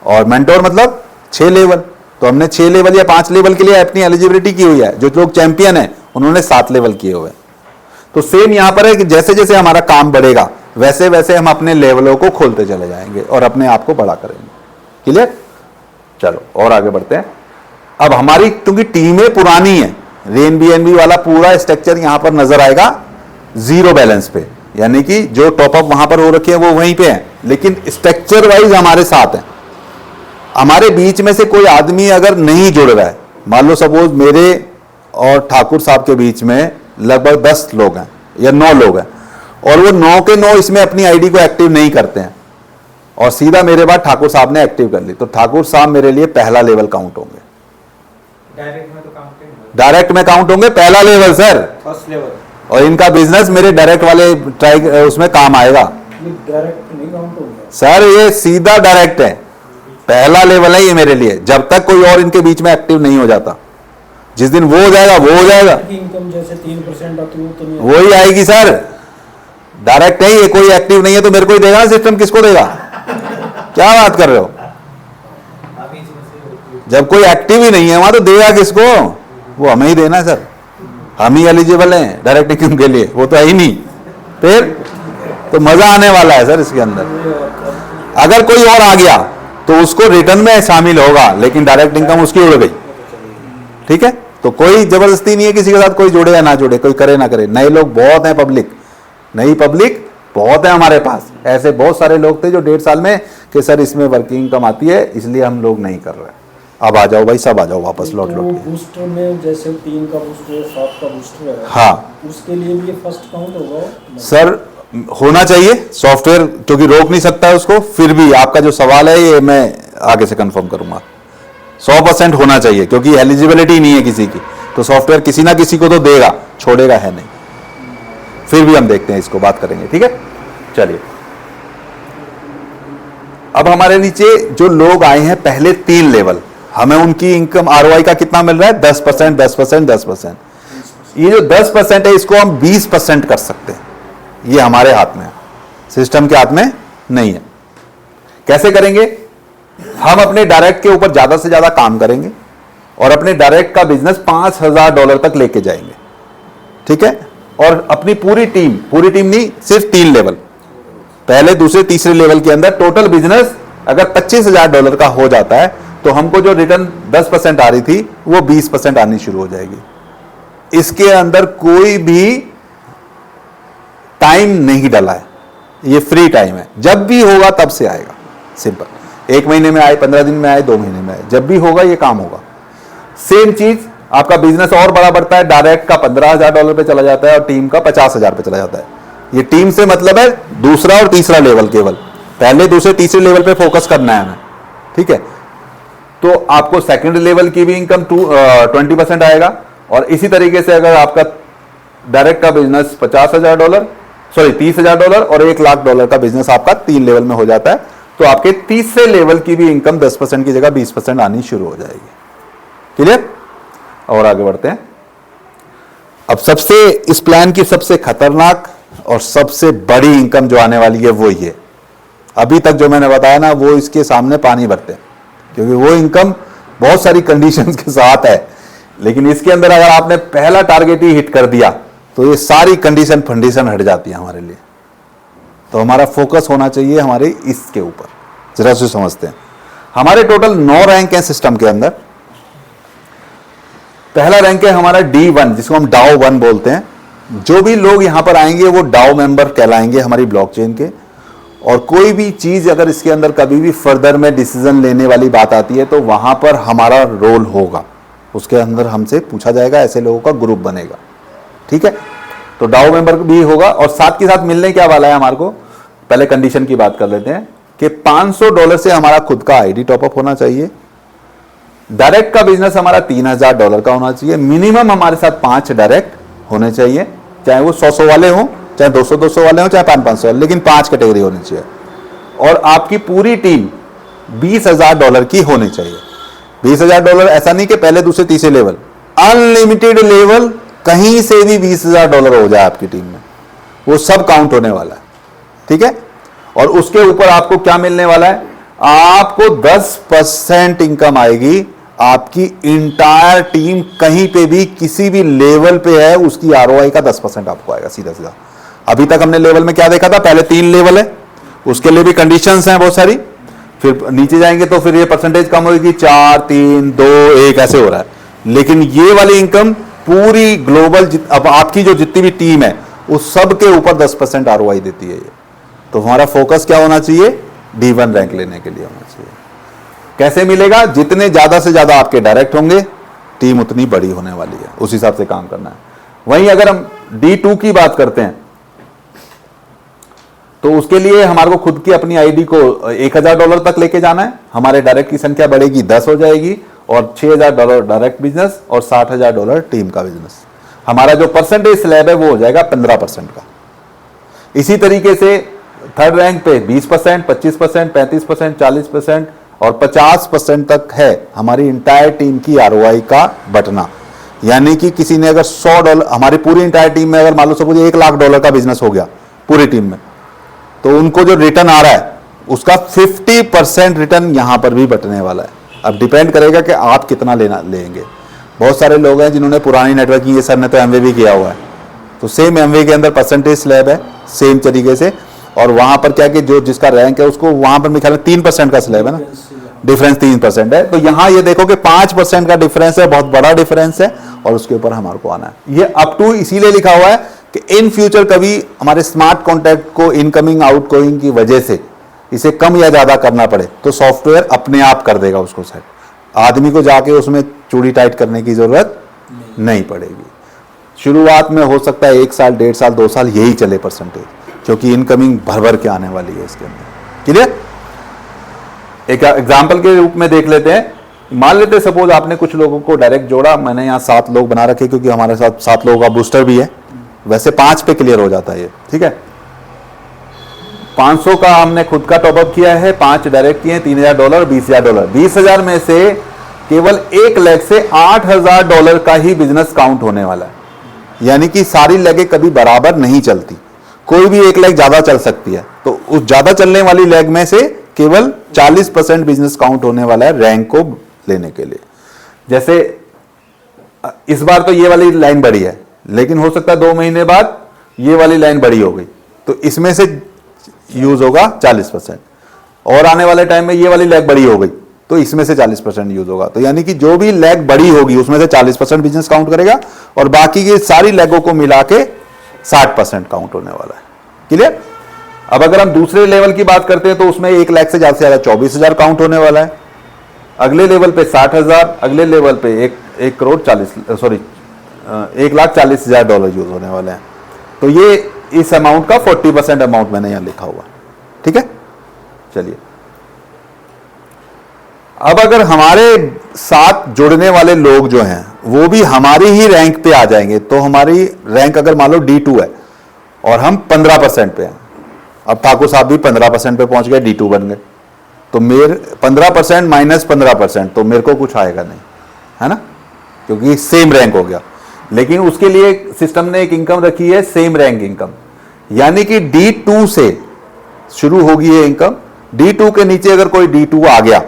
और मेंटोर मतलब 6 लेवल। तो हमने 6 लेवल या 5 लेवल के लिए अपनी एलिजिबिलिटी की हुई है। जो लोग चैंपियन है उन्होंने 7 लेवल किए हुए हैं। तो सेम यहां पर है कि जैसे जैसे हमारा काम बढ़ेगा वैसे वैसे हम अपने लेवलों को खोलते चले जाएंगे और अपने आप को बड़ा करेंगे। क्लियर? चलो और आगे बढ़ते हैं। अब हमारी क्योंकि टीमें पुरानी है, रेन बीएनबी वाला पूरा स्ट्रक्चर यहां पर नजर आएगा 0 बैलेंस पे, यानी कि जो टॉपअप वहां पर हो रखे हैं वो वहीं पे है, लेकिन स्ट्रक्चर वाइज हमारे साथ है। हमारे बीच में से कोई आदमी अगर नहीं जुड़ रहा है, मान लो सपोज मेरे और ठाकुर साहब के बीच में लगभग 10 लोग हैं या 9 लोग हैं, और वो 9 के 9 इसमें अपनी आईडी को एक्टिव नहीं करते हैं, और सीधा मेरे बाद ठाकुर साहब ने एक्टिव कर ली, तो ठाकुर साहब मेरे लिए पहला लेवल काउंट होंगे। डायरेक्ट में काउंट होंगे पहला लेवल सर, फर्स्ट लेवल, और इनका बिजनेस मेरे डायरेक्ट वाले उसमें काम आएगा। डायरेक्ट नहीं काउंट होगा सर, ये सीधा डायरेक्ट है, पहला लेवल है ये मेरे लिए, जब तक कोई और इनके बीच में एक्टिव नहीं हो जाता। जिस दिन वो हो जाएगा वो हो जाएगा। इनकम जैसे 3% आती है तो नहीं वही आएगी सर, डायरेक्ट है ये, कोई एक्टिव नहीं है तो मेरे को ही देगा ना सिस्टम, किसको देगा? क्या बात कर रहे हो? जब कोई एक्टिव ही नहीं है वहां तो देगा किसको? वो हमें ही देना है सर, हम ही एलिजिबल हैं डायरेक्ट इनकम के लिए, वो तो है ही नहीं। फिर तो मजा आने वाला है सर इसके अंदर। अगर कोई और आ गया तो उसको रिटर्न में शामिल होगा, लेकिन डायरेक्ट इनकम उसकी उड़ गई। ठीक है, तो कोई जबरदस्ती नहीं है किसी के साथ, कोई जुड़े या ना जुड़े, कोई करे ना करे। नए लोग बहुत हैं, पब्लिक नई पब्लिक बहुत है हमारे पास। ऐसे बहुत सारे लोग थे जो 1.5 साल में कि सर इसमें वर्किंग इनकम आती है इसलिए हम लोग नहीं कर रहे। अब आ जाओ भाई, सब आ जाओ वापस लौट तो लौट के। बूस्टर में जैसे 3 का बूस्टर है, 7 का बूस्टर है, हाँ उसके लिए भी ये फर्स्ट काउंट होगा सर, होना चाहिए सॉफ्टवेयर, क्योंकि रोक नहीं सकता है उसको। फिर भी आपका जो सवाल है ये मैं आगे से कंफर्म करूंगा। 100% होना चाहिए, क्योंकि एलिजिबिलिटी नहीं है किसी की, तो सॉफ्टवेयर किसी ना किसी को तो देगा, छोड़ेगा है नहीं। फिर भी हम देखते हैं, इसको बात करेंगे। ठीक है, चलिए। अब हमारे नीचे जो लोग आए हैं पहले 3 लेवल, हमें उनकी इनकम आरओआई का कितना मिल रहा है? 10%, 10%, 10%। ये जो 10% है इसको हम 20% कर सकते हैं। ये हमारे हाथ में है, सिस्टम के हाथ में नहीं है। कैसे करेंगे? हम अपने डायरेक्ट के ऊपर ज्यादा से ज्यादा काम करेंगे और अपने डायरेक्ट का बिजनेस $5000 तक लेके जाएंगे। ठीक है, और अपनी पूरी टीम नहीं, सिर्फ 3 लेवल, पहले दूसरे तीसरे लेवल के अंदर टोटल बिजनेस अगर $25000 का हो जाता है तो हमको जो रिटर्न 10% आ रही थी वो 20% आनी शुरू हो जाएगी। इसके अंदर कोई भी टाइम नहीं डला है, ये फ्री टाइम है, जब भी होगा तब से आएगा। सिंपल, 1 महीने में आए, 15 दिन में आए, 2 महीने में आए, जब भी होगा ये काम होगा। सेम चीज आपका बिजनेस और बड़ा बढ़ता है, डायरेक्ट का $15000 पे चला जाता है और टीम का 50000 पे चला जाता है। ये टीम से मतलब है दूसरा और तीसरा लेवल, केवल पहले दूसरे तीसरे लेवल पे फोकस करना है हमें। ठीक है, तो आपको सेकंड लेवल की भी इनकम 20% आएगा। और इसी तरीके से अगर आपका डायरेक्ट का बिजनेस $30,000 और $1,00,000 का बिजनेस आपका 3 लेवल में हो जाता है, तो आपके तीसरे लेवल की भी इनकम 10% की जगह 20% आनी शुरू हो जाएगी। क्लियर? और आगे बढ़ते हैं। अब सबसे इस प्लान की सबसे खतरनाक और सबसे बड़ी इनकम जो आने वाली है वो ये, अभी तक जो मैंने बताया ना वो इसके सामने पानी भरते हैं, क्योंकि वो इनकम बहुत सारी कंडीशंस के साथ है। लेकिन इसके अंदर अगर आपने पहला टारगेट ही हिट कर दिया तो ये सारी कंडीशन हट जाती है हमारे लिए। तो हमारा फोकस होना चाहिए हमारे इसके ऊपर। जरा से समझते हैं, हमारे टोटल 9 रैंक हैं सिस्टम के अंदर। पहला रैंक है हमारा D1, जिसको हम डाओ 1 बोलते हैं। जो भी लोग यहां पर आएंगे वो डाओ मेंबर कहलाएंगे हमारी ब्लॉकचेन के। और कोई भी चीज अगर इसके अंदर कभी भी फर्दर में डिसीजन लेने वाली बात आती है तो वहां पर हमारा रोल होगा, उसके अंदर हमसे पूछा जाएगा, ऐसे लोगों का ग्रुप बनेगा। ठीक है, तो डाउ मेंबर भी होगा। और साथ के साथ मिलने क्या वाला है हमारे को, पहले कंडीशन की बात कर लेते हैं कि $500 से हमारा खुद का आईडी टॉपअप होना चाहिए। डायरेक्ट का बिजनेस हमारा $3000 का होना चाहिए। मिनिमम हमारे साथ 5 डायरेक्ट होने चाहिए, चाहे वो 100 वाले हों, चाहे 200 वाले हों, चाहे 500 वाले, लेकिन 5 कैटेगरी होनी चाहिए। और आपकी पूरी टीम $20,000 की होनी चाहिए। $20,000 ऐसा नहीं कि पहले दूसरे तीसरे लेवल, अनलिमिटेड लेवल कहीं से भी $20,000 हो जाए आपकी टीम में, वो सब काउंट होने वाला है। ठीक है। और उसके ऊपर आपको क्या मिलने वाला है, आपको 10% इनकम आएगी। आपकी इंटायर टीम कहीं पे भी किसी भी लेवल पे है, उसकी आरओआई का 10% आपको आएगा सीधा सीधा। अभी तक हमने लेवल में क्या देखा था, पहले 3 लेवल है, उसके लिए भी कंडीशंस हैं बहुत सारी, फिर नीचे जाएंगे तो फिर ये परसेंटेज कम होगी, 4 3 2 1 ऐसे हो रहा है। लेकिन ये वाली इनकम पूरी ग्लोबल अब आपकी जो जितनी भी टीम है उस सब के ऊपर 10% आरओआई देती है ये। तो हमारा फोकस क्या होना चाहिए, D1 रैंक लेने के लिए होना चाहिए। कैसे मिलेगा, जितने ज्यादा से ज्यादा आपके डायरेक्ट होंगे टीम उतनी बड़ी होने वाली है, उस हिसाब से काम करना है। वहीं अगर हम D2 की बात करते हैं तो उसके लिए हमारे को खुद की अपनी आईडी को $1000 तक लेके जाना है। हमारे डायरेक्ट की संख्या बढ़ेगी, 10 हो जाएगी, और $6000 डायरेक्ट बिजनेस और $60,000 टीम का बिजनेस। हमारा जो परसेंटेज स्लैब है वो हो जाएगा 15% का। इसी तरीके से थर्ड रैंक पे 20%, 25%, 35%, 40% और 50% तक है हमारी इंटायर टीम की आरओआई का बटना। यानी कि किसी ने अगर $100, हमारी पूरी इंटायर टीम में अगर मान लो सपोज $1,00,000 का बिजनेस हो गया पूरी टीम में, तो उनको जो रिटर्न आ रहा है उसका 50% रिटर्न यहां पर भी बटने वाला है। अब डिपेंड करेगा कि आप कितना लेंगे। बहुत सारे लोग हैं जिन्होंने पुरानी नेटवर्किंग, ये सर ने तो एमवे किया हुआ है, तो सेम एमवे के अंदर परसेंटेज स्लैब है सेम तरीके से। और वहां पर क्या कि जो जिसका रैंक है उसको वहां पर मेरे ख्याल में 3% का स्लैब है ना, डिफरेंस 3% है। तो यहां ये देखो कि 5% का डिफरेंस है, बहुत बड़ा डिफरेंस है, और उसके ऊपर हमारे को आना है। ये अप टू इसीलिए लिखा हुआ है कि इन फ्यूचर कभी हमारे स्मार्ट कॉन्टैक्ट को इनकमिंग आउटगोइंग की वजह से इसे कम या ज्यादा करना पड़े तो सॉफ्टवेयर अपने आप कर देगा उसको सेट। आदमी को जाके उसमें चूड़ी टाइट करने की जरूरत नहीं पड़ेगी। शुरुआत में हो सकता है 1 साल, 1.5 साल, 2 साल यही चले परसेंटेज, क्योंकि इनकमिंग भर भर के आने वाली है इसके अंदर। क्लियर। एक एग्जाम्पल के रूप में देख लेते हैं। मान लेते हैं सपोज आपने कुछ लोगों को डायरेक्ट जोड़ा, मैंने यहाँ 7 लोग बना रखे क्योंकि हमारे साथ 7 लोगों का बूस्टर भी है, वैसे 5 पे क्लियर हो जाता है ये। ठीक है। 500 का हमने खुद का टॉपअप किया है, 5 डायरेक्ट किए, $3000, $20,000। 20,000 में से केवल 1 लेग से $8,000 का ही बिजनेस काउंट होने वाला है। यानी कि सारी लेगें कभी बराबर नहीं चलती, कोई भी एक लेग ज्यादा चल सकती है। तो उस ज्यादा चलने वाली लेग में से केवल 40% बिजनेस काउंट होने वाला है रैंक को लेने के लिए। जैसे इस बार तो ये वाली लाइन बड़ी है, लेकिन हो सकता है 2 महीने बाद ये वाली लाइन बड़ी हो गई, तो इसमें से यूज होगा 40%, और आने वाले टाइम में ये वाली लेग बड़ी हो गई तो इसमें से 40% यूज होगा। तो यानी कि जो भी लेग बड़ी होगी उसमें से 40% बिजनेस काउंट करेगा, और बाकी की सारी लेगों को मिला के 60% काउंट होने वाला है। क्लियर। अब अगर हम दूसरे लेवल की बात करते हैं तो उसमें 1 लाख से ज्यादा 24,000 काउंट होने वाला है। अगले लेवल पे 60,000, अगले लेवल पे 1,40,000 यूज होने वाले हैं। तो ये इस अमाउंट का 40% अमाउंट मैंने यहां लिखा हुआ। ठीक है। चलिए, अब अगर हमारे साथ जुड़ने वाले लोग जो हैं वो भी हमारी ही रैंक पे आ जाएंगे, तो हमारी रैंक अगर मान लो D2 है और हम 15% पे हैं, अब ठाकुर साहब भी 15% पे पहुंच गए, D2 बन गए, तो मेरे 15% माइनस 15%, तो मेरे को कुछ आएगा नहीं, है ना, क्योंकि सेम रैंक हो गया। लेकिन उसके लिए सिस्टम ने एक इनकम रखी है, सेम रैंक इनकम, यानी कि D2 से शुरू होगी ये इनकम। D2 के नीचे अगर कोई D2 आ गया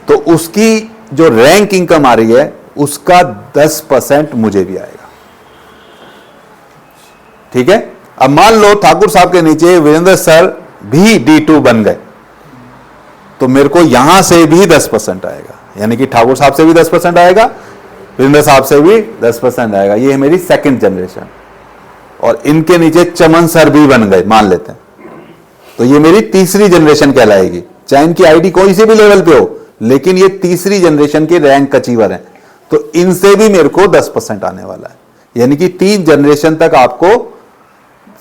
तो उसकी जो रैंक इनकम आ रही है उसका 10% मुझे भी आएगा। ठीक है। अब मान लो ठाकुर साहब के नीचे वीरेंद्र सर भी D2 बन गए, तो मेरे को यहां से भी 10% आएगा, यानी कि ठाकुर साहब से भी 10% आएगा, वीरेंद्र साहब से भी 10% आएगा। ये है मेरी सेकंड जनरेशन। और इनके नीचे चमन सर भी बन गए मान लेते हैं, तो ये मेरी तीसरी जनरेशन कहलाएगी। चाहे इनकी आईडी कोई से भी लेवल पे हो, लेकिन ये तीसरी जनरेशन के रैंक अचीवर हैं, तो इनसे भी मेरे को 10% आने वाला है। यानी कि 3 जनरेशन तक आपको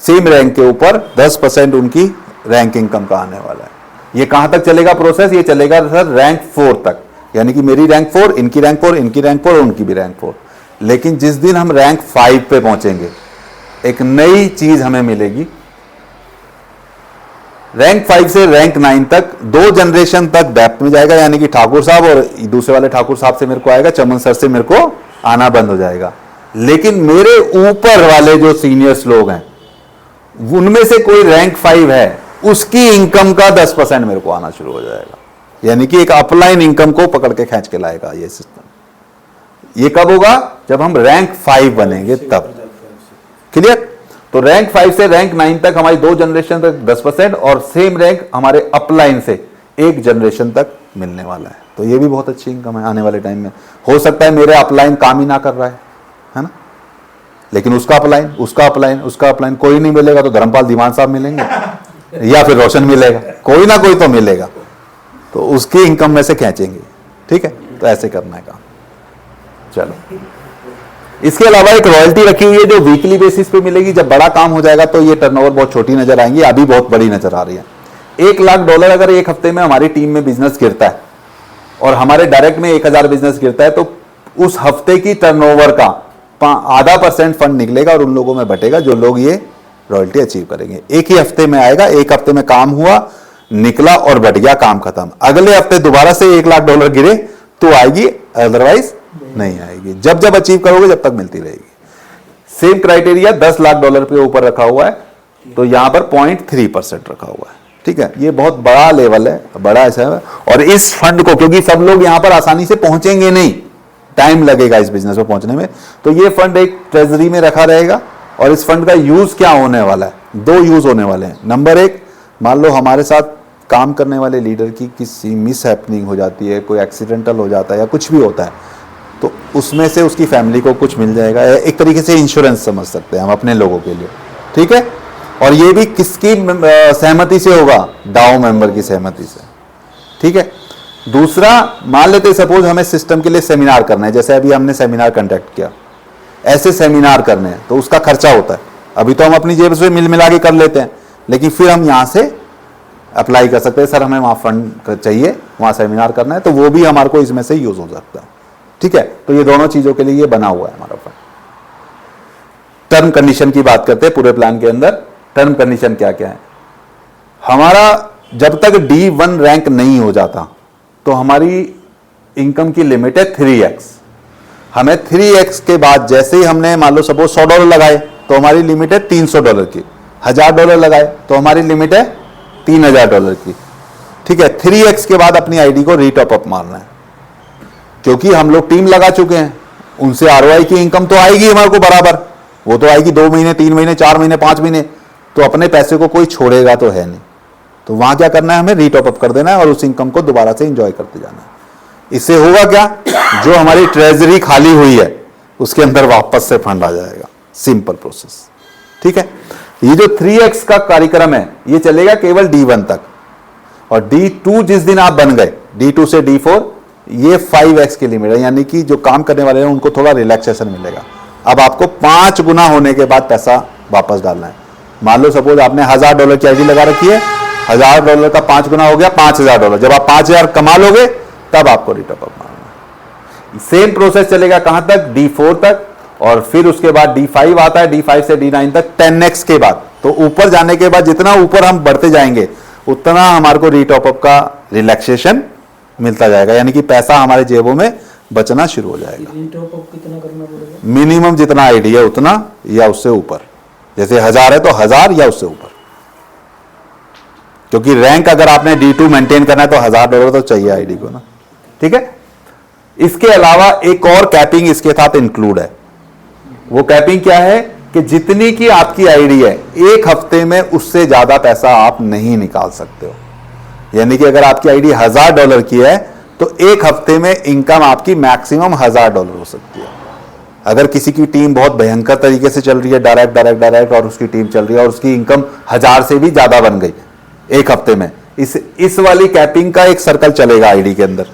सेम रैंक के ऊपर 10% उनकी रैंक इनकम का आने वाला है। ये कहां तक चलेगा प्रोसेस? ये चलेगा सर रैंक 4 तक, यानी कि मेरी रैंक 4, इनकी रैंक 4, इनकी रैंक 4 और उनकी भी रैंक 4। लेकिन जिस दिन हम रैंक 5 पे पहुंचेंगे, एक नई चीज हमें मिलेगी। रैंक 5 से रैंक 9 तक 2 जनरेशन तक डेप्थ में जाएगा, यानी कि ठाकुर साहब और दूसरे वाले ठाकुर साहब से मेरे को आएगा, चमन सर से मेरे को आना बंद हो जाएगा। लेकिन मेरे ऊपर वाले जो सीनियर्स लोग हैं, उनमें से कोई रैंक 5 है, उसकी इनकम का 10% मेरे को आना शुरू हो जाएगा। यानी कि एक अपलाइन इनकम को पकड़ के खींच के लाएगा ये सिस्टम। ये कब होगा? जब हम रैंक 5 बनेंगे तब। क्लियर? तो रैंक 5 से रैंक 9 तक हमारी 2 जनरेशन तक 10% और सेम रैंक हमारे अपलाइन से 1 जनरेशन तक मिलने वाला है। तो ये भी बहुत अच्छी इनकम है आने वाले टाइम में। हो सकता है मेरे अपलाइन काम ही ना कर रहा है ना, लेकिन उसका अपलाइन, उसका अपलाइन, उसका अपलाइन कोई नहीं मिलेगा तो धर्मपाल दीवान साहब मिलेंगे या फिर रोशन मिलेगा, कोई ना कोई तो मिलेगा, तो उसकी इनकम में से खींचेंगे। ठीक है, तो ऐसे करना है काम। चलो, इसके अलावा एक रॉयल्टी रखी हुई है जो वीकली बेसिस पे मिलेगी। जब बड़ा काम हो जाएगा तो ये टर्नओवर बहुत छोटी नजर आएंगी, अभी बहुत बड़ी नजर आ रही है। $1 लाख अगर एक हफ्ते में हमारी टीम में बिजनेस गिरता है और हमारे डायरेक्ट में 1000 बिजनेस गिरता है, तो उस हफ्ते की टर्नओवर का आधा % फंड निकलेगा और उन लोगों में बटेगा जो लोग ये रॉयल्टी अचीव करेंगे। एक ही हफ्ते में आएगा, एक हफ्ते में काम हुआ, निकला और बट गया, काम खत्म। अगले हफ्ते दोबारा से $1 लाख गिरे तो आएगी, अदरवाइज नहीं आएगी। जब जब अचीव करोगे जब तक मिलती रहेगी। सेम क्राइटेरिया $10 लाख पे ऊपर रखा हुआ है, तो यहां पर 0.3% रखा हुआ है। ठीक है, ये बहुत बड़ा लेवल है, बड़ा ऐसा है। और इस फंड को, क्योंकि सब लोग यहां पर आसानी से पहुंचेंगे नहीं, टाइम लगेगा इस बिजनेस में पहुंचने में, तो ये फंड एक ट्रेजरी में रखा रहेगा। और इस फंड का यूज क्या होने वाला है? 2 यूज होने वाले हैं। नंबर 1, मान लो हमारे साथ काम करने वाले लीडर की किसी मिस हैपनिंग हो जाती है, कोई एक्सीडेंटल हो जाता है या कुछ भी होता है, तो उसमें से उसकी फैमिली को कुछ मिल जाएगा। एक तरीके से इंश्योरेंस समझ सकते हैं हम अपने लोगों के लिए। ठीक है, और ये भी किसकी सहमति से होगा? डाओ मेंबर की सहमति से। ठीक है। दूसरा, मान लेते सपोज हमें सिस्टम के लिए सेमिनार करना है, जैसे अभी हमने सेमिनार कंडक्ट किया, ऐसे सेमिनार करने हैं तो उसका खर्चा होता है। अभी तो हम अपनी जेब से मिल मिला के कर लेते हैं, लेकिन फिर हम यहाँ से अप्लाई कर सकते हैं, सर हमें वहाँ फंड चाहिए, वहाँ सेमिनार करना है, तो वो भी हमारे को इसमें से यूज हो सकता है। ठीक है, तो ये दोनों चीज़ों के लिए ये बना हुआ है हमारा फंड। टर्म कंडीशन की बात करते हैं पूरे प्लान के अंदर। टर्म कंडीशन क्या क्या है? हमारा जब तक D1 रैंक नहीं हो जाता तो हमारी इनकम की लिमिट है 3x। हमें 3x के बाद जैसे ही हमने मान लो सपोज $100 लगाए तो हमारी लिमिट है $300 की। $1000 लगाए तो हमारी लिमिट है $3000 की। ठीक है, 3x के बाद अपनी आईडी को रीटॉप अप मारना है, क्योंकि हम लोग टीम लगा चुके हैं, उनसे ROI की इनकम तो आएगी हमारे को बराबर, वो तो आएगी 2 महीने, 3 महीने, 4 महीने, 5 महीने, तो अपने पैसे को कोई छोड़ेगा तो है नहीं। तो वहां क्या करना है? हमें रीटॉप अप कर देना है और उस इनकम को दोबारा से एंजॉय करते जाना है। इससे होगा क्या? जो हमारी ट्रेजरी खाली हुई है उसके अंदर वापस से फंड आ जाएगा। Simple process. ठीक है, ये जो 3x का कार्यक्रम है ये चलेगा केवल D1 तक, और D2 जिस दिन आप बन गए, D2 से D4 ये 5x की लिमिट है, यानी कि जो काम करने वाले हैं उनको थोड़ा रिलैक्सेशन मिलेगा। अब आपको 5 गुना होने के बाद पैसा वापस डालना है। मान लो सपोज आपने $1000 की आईडी लगा रखी है, $1000 का 5 गुना हो गया $5000। जब आप 5000 कमा लोगे तब आपको रिटॉप अप मारना है। सेम प्रोसेस चलेगा कहां तक? D4 तक, और फिर उसके बाद D5 आता है, D5 से D9 तक 10x के बाद। तो ऊपर जाने के बाद जितना ऊपर हम बढ़ते जाएंगे उतना हमारे को रीटॉप अप का रिलैक्सेशन मिलता जाएगा, यानी कि पैसा हमारे जेबों में बचना शुरू हो जाएगा। रीटॉप अप कितना करना पड़ेगा? मिनिमम जितना आईडी है उतना या उससे ऊपर। जैसे 1000 है तो 1000 या उससे ऊपर, क्योंकि रैंक अगर आपने D2 मेंटेन करना है तो $1000 तो चाहिए आईडी को ना। ठीक है, इसके अलावा एक और कैपिंग इसके साथ इंक्लूड है। वो कैपिंग क्या है कि जितनी की आपकी आईडी है एक हफ्ते में उससे ज्यादा पैसा आप नहीं निकाल सकते हो। यानी कि अगर आपकी आईडी $1000 की है तो एक हफ्ते में इनकम आपकी मैक्सिमम $1000 हो सकती है। अगर किसी की टीम बहुत भयंकर तरीके से चल रही है, डायरेक्ट और उसकी टीम चल रही है और उसकी इनकम 1000 से भी ज्यादा बन गई एक हफ्ते में, इस वाली कैपिंग का एक सर्कल चलेगा आईडी के अंदर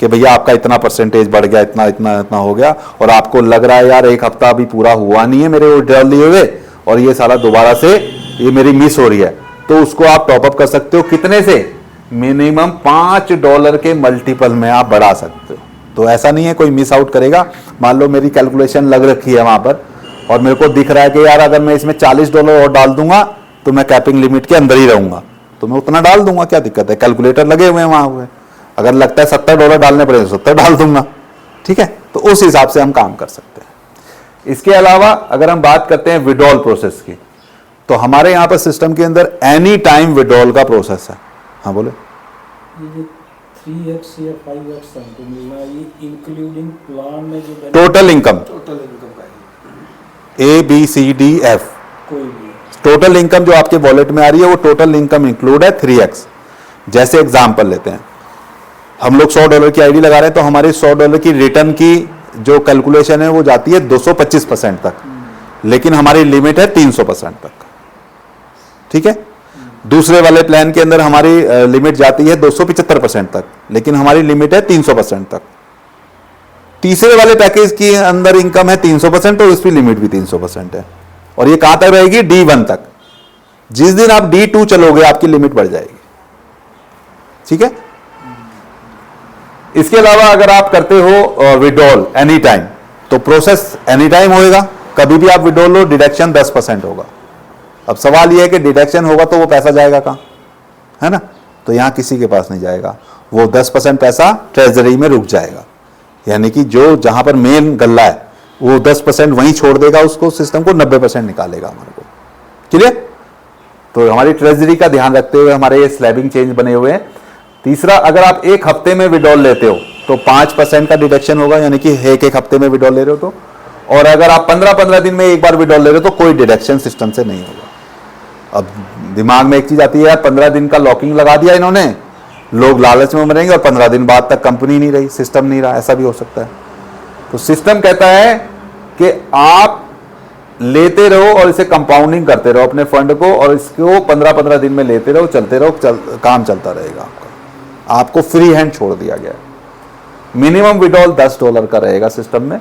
कि भैया आपका इतना परसेंटेज बढ़ गया, इतना इतना इतना हो गया, और आपको लग रहा है यार एक हफ्ता अभी पूरा हुआ नहीं है मेरे विड्रॉल लिए हुए और ये साला दोबारा से ये मेरी मिस हो रही है, तो उसको आप टॉपअप कर सकते हो। कितने से? मिनिमम $5 के मल्टीपल में आप बढ़ा सकते हो। तो ऐसा नहीं है कोई मिस आउट करेगा। मान लो मेरी कैलकुलेशन लग रखी है वहां पर और मेरे को दिख रहा है कि यार अगर मैं इसमें $40 और डाल दूंगा तो मैं कैपिंग लिमिट के अंदर ही रहूंगा, तो मैं उतना डाल दूंगा, क्या दिक्कत है? कैलकुलेटर लगे हुए हैं वहां हुए, अगर लगता है $70 डालने पड़े तो 70 डाल दूंगा, ठीक है। तो उस हिसाब से हम काम कर सकते हैं। इसके अलावा अगर हम बात करते हैं विड्रॉल प्रोसेस की, तो हमारे यहाँ पर सिस्टम के अंदर एनी टाइम विड्रॉल का प्रोसेस है। हाँ बोले। ये 3x या 5x हमको मिलना, ये इंक्लूडिंग प्लान में जो टोटल इनकम ABCDF, कोई भी टोटल इनकम जो आपके वॉलेट में आ रही है वो टोटल इनकम इंक्लूड है 3x। जैसे एग्जांपल लेते हैं, हम लोग $100 की आईडी लगा रहे हैं, तो हमारे $100 की रिटर्न की जो कैलकुलेशन है वो जाती है 225% तक, लेकिन हमारी लिमिट है 300% तक, ठीक है। दूसरे वाले प्लान के अंदर हमारी लिमिट जाती है 275% तक, लेकिन हमारी लिमिट है 300% तक। तीसरे वाले पैकेज के अंदर इनकम है 300%, तो इसकी लिमिट भी 300% है, और ये कहां तक रहेगी? D1 तक। जिस दिन आप D2 चलोगे आपकी लिमिट बढ़ जाएगी, ठीक है। इसके अलावा अगर आप करते हो विड्रॉल एनी टाइम, तो प्रोसेस एनी टाइम होएगा, कभी भी आप विड्रॉल लो, डिडक्शन 10% होगा। अब सवाल यह है कि डिडक्शन होगा तो वो पैसा जाएगा कहां, है ना? तो यहां किसी के पास नहीं जाएगा, वो 10% पैसा ट्रेजरी में रुक जाएगा, यानी कि जो जहां पर मेन गल्ला है वो 10% वहीं छोड़ देगा, उसको सिस्टम को 90% निकालेगा हमारे को। क्लियर? तो हमारी ट्रेजरी का ध्यान रखते हुए हमारे ये स्लैबिंग चेंज बने हुए हैं। तीसरा, अगर आप एक हफ्ते में विड्रॉल लेते हो तो 5% का डिडक्शन होगा, यानी कि एक हफ्ते में विड्रॉल ले रहे हो तो, और अगर आप 15-15 दिन में एक बार विड्रॉल ले रहे हो तो कोई डिडक्शन सिस्टम से नहीं होगा। अब दिमाग में एक चीज आती है यार, 15 दिन का लॉकिंग लगा दिया इन्होंने, लोग लालच में मरेंगे और 15 दिन बाद तक कंपनी नहीं रही, सिस्टम नहीं रहा, ऐसा भी हो सकता है। तो सिस्टम कहता है कि आप लेते रहो और इसे कंपाउंडिंग करते रहो अपने फंड को, और इसको 15-15 दिन में लेते रहो, चलते रहो, काम चलता रहेगा आपका। आपको फ्री हैंड छोड़ दिया गया है। मिनिमम विड्रॉल $10 का रहेगा सिस्टम में,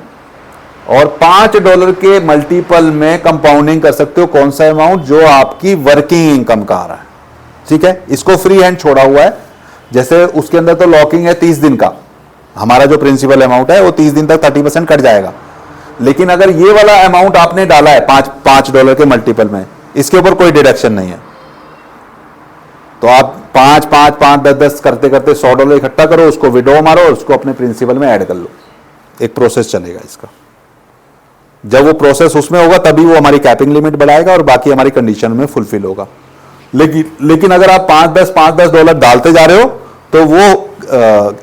और $5 के मल्टीपल में कंपाउंडिंग कर सकते हो। कौन सा अमाउंट? जो आपकी वर्किंग इनकम का आ रहा है, ठीक है। इसको फ्री हैंड छोड़ा हुआ है। जैसे उसके अंदर तो लॉकिंग है 30 दिन का, हमारा जो प्रिंसिपल अमाउंट है वो 30 दिन तक 30% कट जाएगा। लेकिन अगर ये वाला अमाउंट आपने डाला है $5 के मल्टीपल में, इसके ऊपर कोई डिडक्शन नहीं है, तो आप 5, 5, 5, 10, 10 करते करते $100 इकट्ठा करो, उसको विड्रॉ मारो और उसको अपने प्रिंसिपल में ऐड कर लो। एक प्रोसेस चलेगा इसका। जब वो प्रोसेस उसमें होगा तभी वो हमारी कैपिंग लिमिट बढ़ाएगा और बाकी हमारी कंडीशन में फुलफिल होगा। लेकिन अगर आप $5-10 डालते जा रहे हो तो वो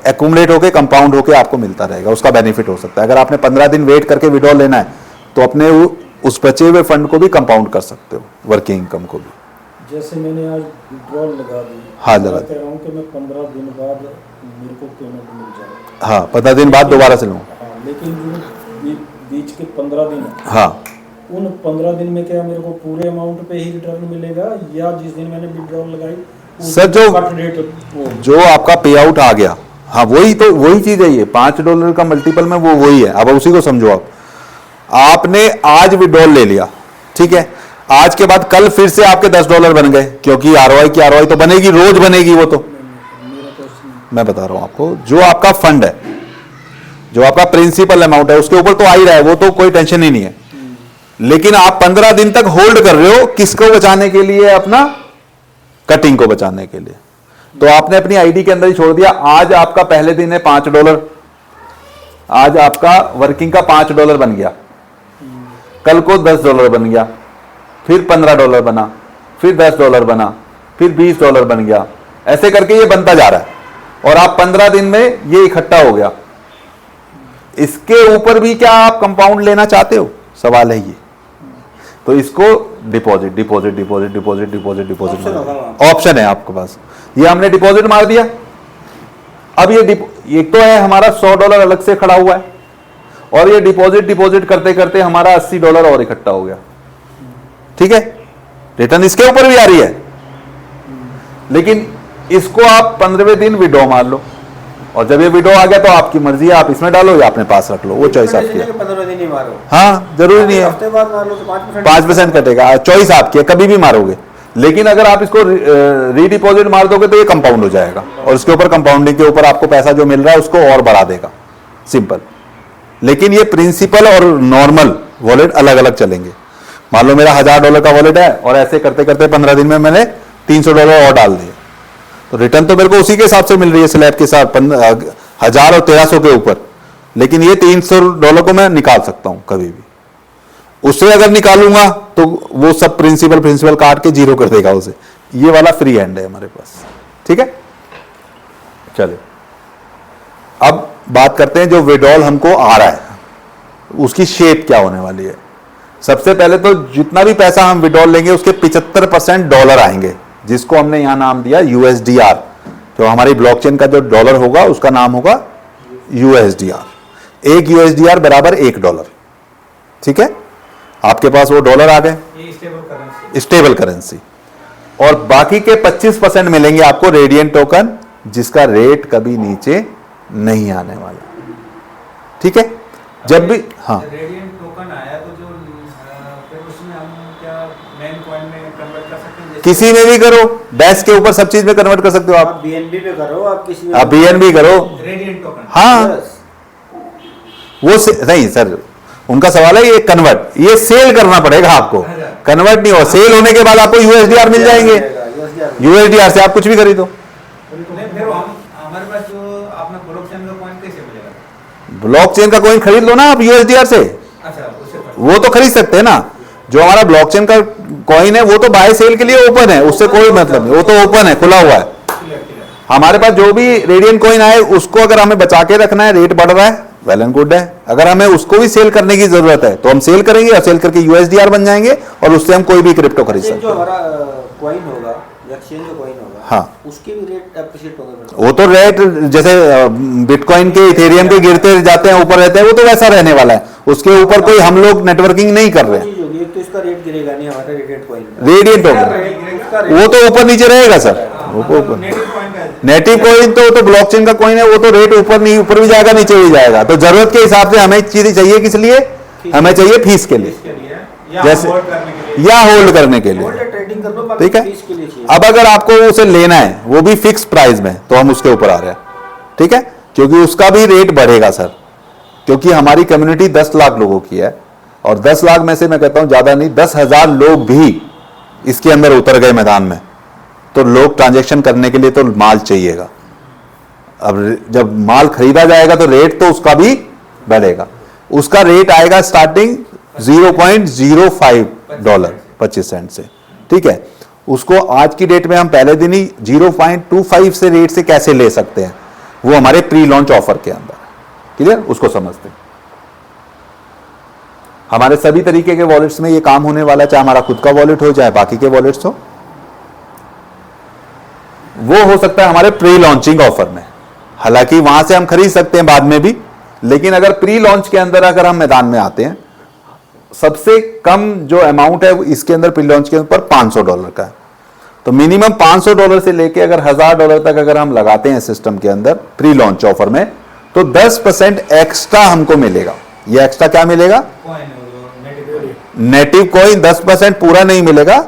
एक्यूमुलेट होके कंपाउंड होके आपको मिलता रहेगा, उसका बेनिफिट हो सकता है। अगर आपने 15 दिन वेट करके विड्रॉ लेना है तो अपने उस बचे हुए फंड को भी कंपाउंड कर सकते हो, वर्किंग इनकम को भी। जैसे मैंने आज विड्रॉल लगा दी, हाँ, लगा दी। कह रहा हूँ कि मैं 15 दिन बाद मेरे को पेमेंट मिल जाए। हाँ, 15 दिन बाद दोबारा से लूँ। हाँ, लेकिन जो बीच के 15 दिन, हाँ, उन 15 दिन में क्या मेरे को पूरे अमाउंट पे ही रिटर्न मिलेगा, या जिस दिन मैंने विड्रॉल लगाई सर जो आपका पे आउट आ गया, हाँ वही चीज है। ये $5 का मल्टीपल में वो वही है। अब उसी को समझो। आपने आज विड्रॉल ले लिया, ठीक है, आज के बाद कल फिर से आपके $10 बन गए, क्योंकि आरओआई तो बनेगी, रोज बनेगी वो। तो मैं बता रहा हूं आपको, जो आपका फंड है, जो आपका प्रिंसिपल अमाउंट है, उसके ऊपर तो आ ही रहा है, वो तो कोई टेंशन ही नहीं है। लेकिन आप 15 दिन तक होल्ड कर रहे हो, किसको बचाने के लिए? अपना कटिंग को बचाने के लिए। तो आपने अपनी आईडी के अंदर ही छोड़ दिया। आज आपका पहले दिन है $5, आज आपका वर्किंग का $5 बन गया, कल को $10 बन गया, फिर $15 बना, फिर $10 बना, फिर $20 बन गया, ऐसे करके ये बनता जा रहा है। और आप 15 दिन में ये इकट्ठा हो गया। इसके ऊपर भी क्या आप कंपाउंड लेना चाहते हो? सवाल है ये। तो इसको deposit deposit deposit deposit deposit deposit option है आपके पास। ये हमने डिपॉजिट मार दिया। अब ये एक तो है हमारा $100 अलग से खड़ा हुआ है, और ये डिपॉजिट डिपॉजिट करते करते हमारा $80 और इकट्ठा हो गया, ठीक है। रिटर्न इसके ऊपर भी आ रही है, लेकिन इसको आप 15वें दिन विड्रॉ मार लो, और जब ये विड्रॉ आ गया तो आपकी मर्जी है, आप इसमें डालो या अपने पास रख लो, वो चॉइस आपकी है। 15 दिन ही मारो, हाँ जरूरी नहीं है, हफ्ते बाद मार लो तो 5% कटेगा, चॉइस आपकी है, कभी भी मारोगे। लेकिन अगर आप इसको रीडिपॉजिट मार दोगे तो ये कंपाउंड हो जाएगा, और उसके ऊपर कंपाउंडिंग के ऊपर आपको पैसा जो मिल रहा है उसको और बढ़ा देगा, सिंपल। लेकिन ये प्रिंसिपल और नॉर्मल वॉलेट अलग अलग चलेंगे। मान लो मेरा $1000 का वॉलेट है और ऐसे करते करते 15 दिन में मैंने $300 और डाल दिए, तो रिटर्न तो मेरे को उसी के हिसाब से मिल रही है, स्लैब के साथ 1000 और 1300 के ऊपर। लेकिन ये $300 को मैं निकाल सकता हूं कभी भी, उससे अगर निकालूंगा तो वो सब प्रिंसिपल काट के जीरो कर देगा उसे। ये वाला फ्री हैंड है हमारे पास, ठीक है। चलिए अब बात करते हैं जो विड्रॉल हमको आ रहा है उसकी शेप क्या होने वाली है। सबसे पहले तो जितना भी पैसा हम विड्रॉल लेंगे उसके 75% डॉलर आएंगे, जिसको हमने यहां नाम दिया USDR। तो हमारी ब्लॉकचेन का जो डॉलर होगा उसका नाम होगा USDR। एक USDR बराबर $1, ठीक है। आपके पास वो डॉलर आ गए, स्टेबल करेंसी। और बाकी के 25% मिलेंगे आपको रेडियंट टोकन, जिसका रेट कभी नीचे नहीं आने वाला, ठीक है। जब भी रेडियंट टोकन आया तो जो फिर उसमें हम क्या मेन कॉइन में कन्वर्ट कर सकते हैं? किसी में भी करो, डैश के ऊपर सब चीज में कन्वर्ट कर सकते हो आप BNB पे करो, आप किसी में, आप BNB करो, रेडियंट टोकन। हाँ वो नहीं सर, उनका सवाल है ये कन्वर्ट, ये सेल करना पड़ेगा आपको, कन्वर्ट नहीं हो। सेल होने के बाद आपको USDR मिल जाएंगे, USDR से आप कुछ भी खरीदो। फिर हमारे पास जो अपना ब्लॉकचेन का कॉइन कैसे मिलेगा? ब्लॉकचेन का कॉइन खरीद लो ना आप USDR से, अच्छा, उससे वो तो खरीद सकते हैं ना। जो हमारा ब्लॉकचेन का कॉइन है वो तो बाय सेल के लिए ओपन है, उससे कोई मतलब नहीं, वो तो ओपन है, खुला हुआ है। हमारे पास जो भी रेडियंट कॉइन आए उसको अगर हमें बचा के रखना है, रेट बढ़ रहा है, वेल एंड गुड है। अगर हमें उसको भी सेल करने की जरूरत है तो हम सेल करेंगे, और सेल करके USDR बन जाएंगे, और उससे हम कोई भी क्रिप्टो खरीद सकते जो हैं। हमारा कॉइन होगा, एक्सचेंज जो कॉइन होगा, हाँ, उसके भी रेट एप्रिशिएट होगा। वो तो रेट जैसे बिटकॉइन के, इथेरियम के गिरते जाते हैं, ऊपर रहते हैं, वो तो वैसा रहने वाला है। उसके ऊपर कोई हम लोग नेटवर्किंग नहीं कर रहे हैं। एक तो इसका रेट गिरेगा नहीं, हमारा रेडियंट कॉइन रेडियंट होगा, वो तो ऊपर नीचे रहेगा सर, वो ऊपर। नेटिव कॉइन तो ब्लॉकचेन का कॉइन है, वो तो रेट ऊपर नहीं, ऊपर भी जाएगा नीचे भी जाएगा। तो जरूरत के हिसाब से हमें चीजें चाहिए, किस लिए हमें चाहिए? फीस के लिए, जैसे या होल्ड करने के लिए, ट्रेडिंग कर लो, ठीक है। फीस के लिए चाहिए। अब अगर आपको उसे लेना है वो भी फिक्स प्राइस में, तो हम उसके ऊपर आ रहे हैं, ठीक है, क्योंकि उसका भी रेट बढ़ेगा सर। क्योंकि हमारी कम्युनिटी 10 लाख लोगों की है, और 10 लाख में से मैं कहता हूं ज्यादा नहीं, 10,000 लोग भी इसके अंदर उतर गए मैदान में, तो लोग ट्रांजैक्शन करने के लिए तो माल चाहिएगा। अब जब माल खरीदा जाएगा तो रेट तो उसका भी बढ़ेगा। उसका रेट आएगा स्टार्टिंग $0.05 25 सेंट से, ठीक है। उसको आज की डेट में हम पहले दिन ही 0.25 से रेट से कैसे ले सकते हैं, वो हमारे प्री लॉन्च ऑफर के अंदर, क्लियर, उसको समझते हैं। हमारे सभी तरीके के वॉलेट्स में ये काम होने वाला है, चाहे हमारा खुद का वॉलेट हो चाहे बाकी के वॉलेट्स हो। वो हो सकता है हमारे प्री लॉन्चिंग ऑफर में, हालांकि वहां से हम खरीद सकते हैं बाद में भी, लेकिन अगर प्री लॉन्च के अंदर अगर हम मैदान में आते हैं, सबसे कम जो अमाउंट है इसके अंदर प्री लॉन्च के ऊपर $500 का है। तो मिनिमम $500 से लेके अगर $1000 तक अगर हम लगाते हैं सिस्टम के अंदर प्री लॉन्च ऑफर में, तो 10% एक्स्ट्रा हमको मिलेगा। ये एक्स्ट्रा क्या मिलेगा? नेटिव कॉइन 10% पूरा नहीं मिलेगा,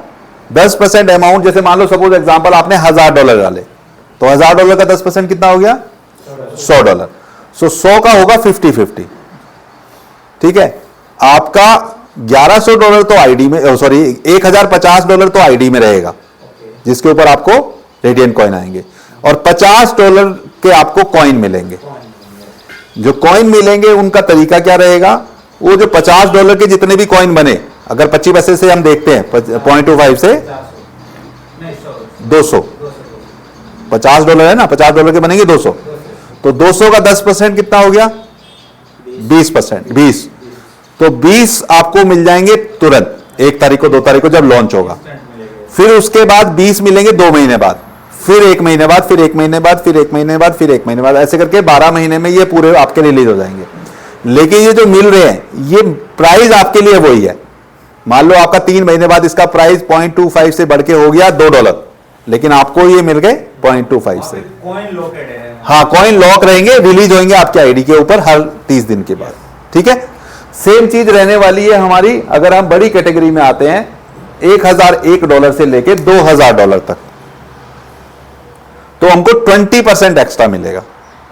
10% अमाउंट। जैसे मान लो सपोज एग्जांपल आपने $1000 डाले, तो $1000 का 10% कितना हो गया? $100। सो 100 का होगा 50-50, ठीक है। आपका $1100 तो आईडी में, सॉरी $1050 तो आईडी में रहेगा, जिसके ऊपर आपको रेडियंट कॉइन आएंगे, और $50 के आपको कॉइन मिलेंगे। जो कॉइन मिलेंगे उनका तरीका क्या रहेगा? वो जो $50 के जितने भी कॉइन बने, अगर 25 पैसे से हम देखते हैं 0.25 से 200, $50 है ना, $50 के बनेंगे 200, तो 200 का 10% कितना हो गया? 20%, 20। तो 20 आपको मिल जाएंगे तुरंत 1 तारीख को, 2 तारीख को जब लॉन्च होगा। फिर उसके बाद 20 मिलेंगे 2 महीने बाद, फिर 1 महीने बाद, फिर 1 महीने बाद, फिर 1 महीने बाद, फिर 1 महीने बाद, ऐसे करके 12 महीने में ये पूरे आपके रिलीज हो जाएंगे। लेकिन ये जो मिल रहे हैं ये प्राइस आपके लिए वही है। मान लो आपका 3 महीने बाद इसका प्राइस 0.25 से बढ़ के हो गया $2, लेकिन आपको ये मिल गए 0.25 से। कॉइन लोकेट है हाँ, कॉइन लॉक रहेंगे, रिलीज होंगे आपके आईडी के ऊपर हर 30 दिन के बाद। ठीक है, सेम चीज रहने वाली है हमारी। अगर हम बड़ी कैटेगरी में आते हैं $1001 से लेके $2000 तक, तो हमको 20% एक्स्ट्रा मिलेगा।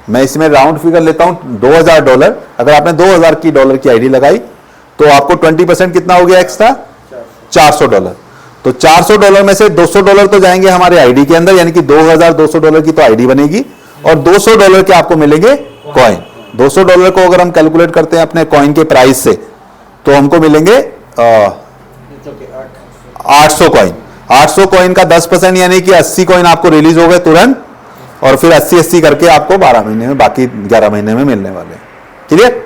मैं इसमें राउंड फिगर लेता हूं, $2000। अगर आपने $2000 की आईडी लगाई तो आपको 20% कितना हो गया एक्स्ट्रा? $400। तो $400 में से $200 तो जाएंगे हमारे आईडी के अंदर, यानी कि $2200 की तो आईडी बनेगी, और $200 के आपको मिलेंगे कॉइन। $200 को अगर हम कैलकुलेट करते हैं अपने कॉइन के प्राइस से, तो हमको मिलेंगे 800 कॉइन। 800 कॉइन का 10% यानी कि 80 कॉइन आपको रिलीज हो गए तुरंत, और फिर 80-80 करके आपको 12 महीने में, बाकी 11 महीने में मिलने वाले हैं। क्लियर?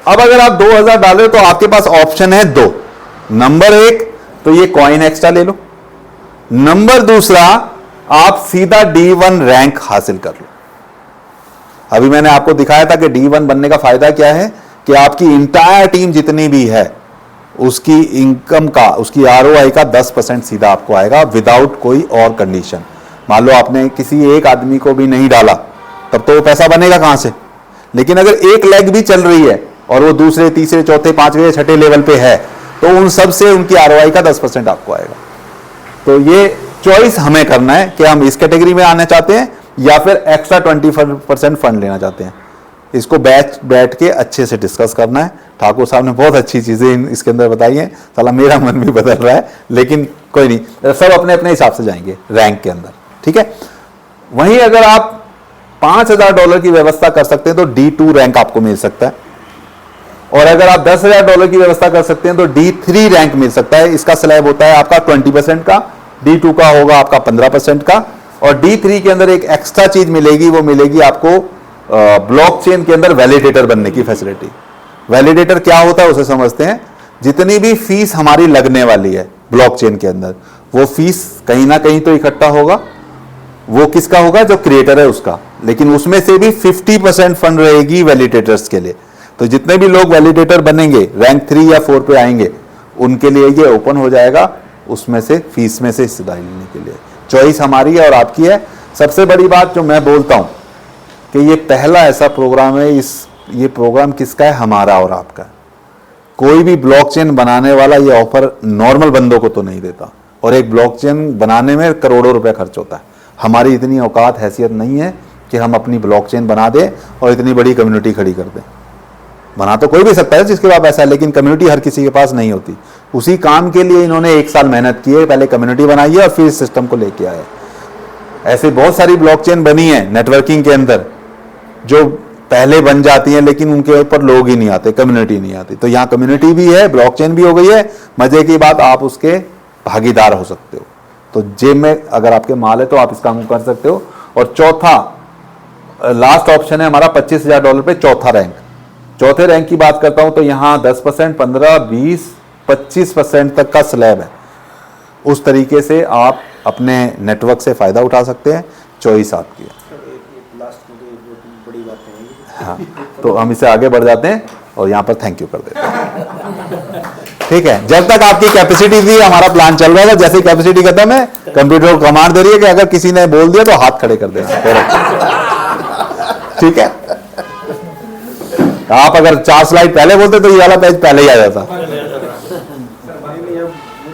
अब अगर आप 2000 डाले तो आपके पास ऑप्शन है 2। नंबर 1 तो ये कॉइन एक्स्ट्रा ले लो, नंबर दूसरा आप सीधा D1 रैंक हासिल कर लो। अभी मैंने आपको दिखाया था कि D1 बनने का फायदा क्या है, कि आपकी इंटायर टीम जितनी भी है उसकी इनकम का, उसकी ROI का 10% सीधा आपको आएगा, विदाउट कोई और कंडीशन। मान लो आपने किसी एक आदमी को भी नहीं डाला, तब तो वो पैसा बनेगा कहां से? लेकिन अगर एक लेग भी चल रही है और वो दूसरे, तीसरे, चौथे, पांचवें, छठे लेवल पे है, तो उन सब से उनकी ROI का 10% आपको आएगा। तो ये चॉइस हमें करना है कि हम इस कैटेगरी में आना चाहते हैं या फिर एक्स्ट्रा 20% फंड लेना चाहते हैं। इसको बैठ के अच्छे से डिस्कस करना है। ठाकुर साहब ने बहुत अच्छी चीजें इसके अंदर बताई हैं, साला मेरा मन भी बदल रहा है, लेकिन कोई नहीं, सब अपने अपने हिसाब से जाएंगे रैंक के अंदर। ठीक है, वहीं अगर आप $5000 की व्यवस्था कर सकते हैं तो D2 रैंक आपको मिल सकता है, और अगर आप $10,000 की व्यवस्था कर सकते हैं तो D3 रैंक मिल सकता है। इसका स्लैब होता है आपका 20% का, D2 का होगा आपका 15% का, और D3 के अंदर एक एक्स्ट्रा चीज मिलेगी, वो मिलेगी आपको ब्लॉकचेन के अंदर वैलिडेटर बनने की फैसिलिटी। वैलिडेटर क्या होता है उसे समझते हैं। जितनी भी फीस हमारी लगने वाली है ब्लॉकचेन के अंदर, वो फीस कहीं ना कहीं तो इकट्ठा होगा। वो किसका होगा? जो क्रिएटर है उसका, लेकिन उसमें से भी 50% फंड रहेगी वैलिडेटर्स के लिए। तो जितने भी लोग वैलिडेटर बनेंगे, रैंक 3 या 4 पे आएंगे, उनके लिए ये ओपन हो जाएगा, उसमें से फीस में से हिस्सेदारी लेने के लिए। चॉइस हमारी है और आपकी है। सबसे बड़ी बात जो मैं बोलता हूं कि ये पहला ऐसा प्रोग्राम है, ये प्रोग्राम किसका है? हमारा और आपका। कोई भी ब्लॉकचेन बनाने वाला ये ऑफर नॉर्मल बंदों को तो नहीं देता, और एक ब्लॉकचेन बनाने में करोड़ों रुपए खर्च होता है। हमारी इतनी औकात हैसियत नहीं है कि हम अपनी ब्लॉकचेन बना दें और इतनी बड़ी कम्युनिटी खड़ी कर दें। बना तो कोई भी सकता है जिसके पास पैसा है, लेकिन कम्युनिटी हर किसी के पास नहीं होती। उसी काम के लिए इन्होंने 1 साल मेहनत की है, पहले कम्युनिटी बनाई है और फिर इस सिस्टम को लेके आए। ऐसे बहुत सारी ब्लॉकचेन बनी है नेटवर्किंग के अंदर जो पहले बन जाती हैं, लेकिन उनके ऊपर लोग ही नहीं आते, कम्युनिटी नहीं आती। तो यहाँ कम्युनिटी भी है, ब्लॉकचेन भी हो गई है। मजे की बात, आप उसके भागीदार हो सकते हो। तो जेब में अगर आपके माल है तो आप इस काम को कर सकते हो। और चौथा लास्ट ऑप्शन है हमारा $25,000 पे चौथा रैंक। चौथे रैंक की बात करता हूं तो यहां 10%, 15, 20, 25% तक का स्लैब है। उस तरीके से आप अपने नेटवर्क से फायदा उठा सकते हैं। चॉइस आपकी है। हाँ, तो हम इसे आगे बढ़ जाते हैं और यहाँ पर थैंक यू कर देते हैं। ठीक है, जब तक आपकी कैपेसिटी थी हमारा प्लान चल रहा था, जैसे कैपेसिटी खत्म है कंप्यूटर को कमांड दे रही है कि अगर किसी ने बोल दिया तो हाथ खड़े कर देना। ठीक है, आप अगर 4 स्लाइड पहले बोलते तो ये वाला पेज पहले ही आ जाता। मुझे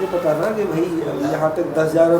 पता ना कि भाई यहाँ तक 10,000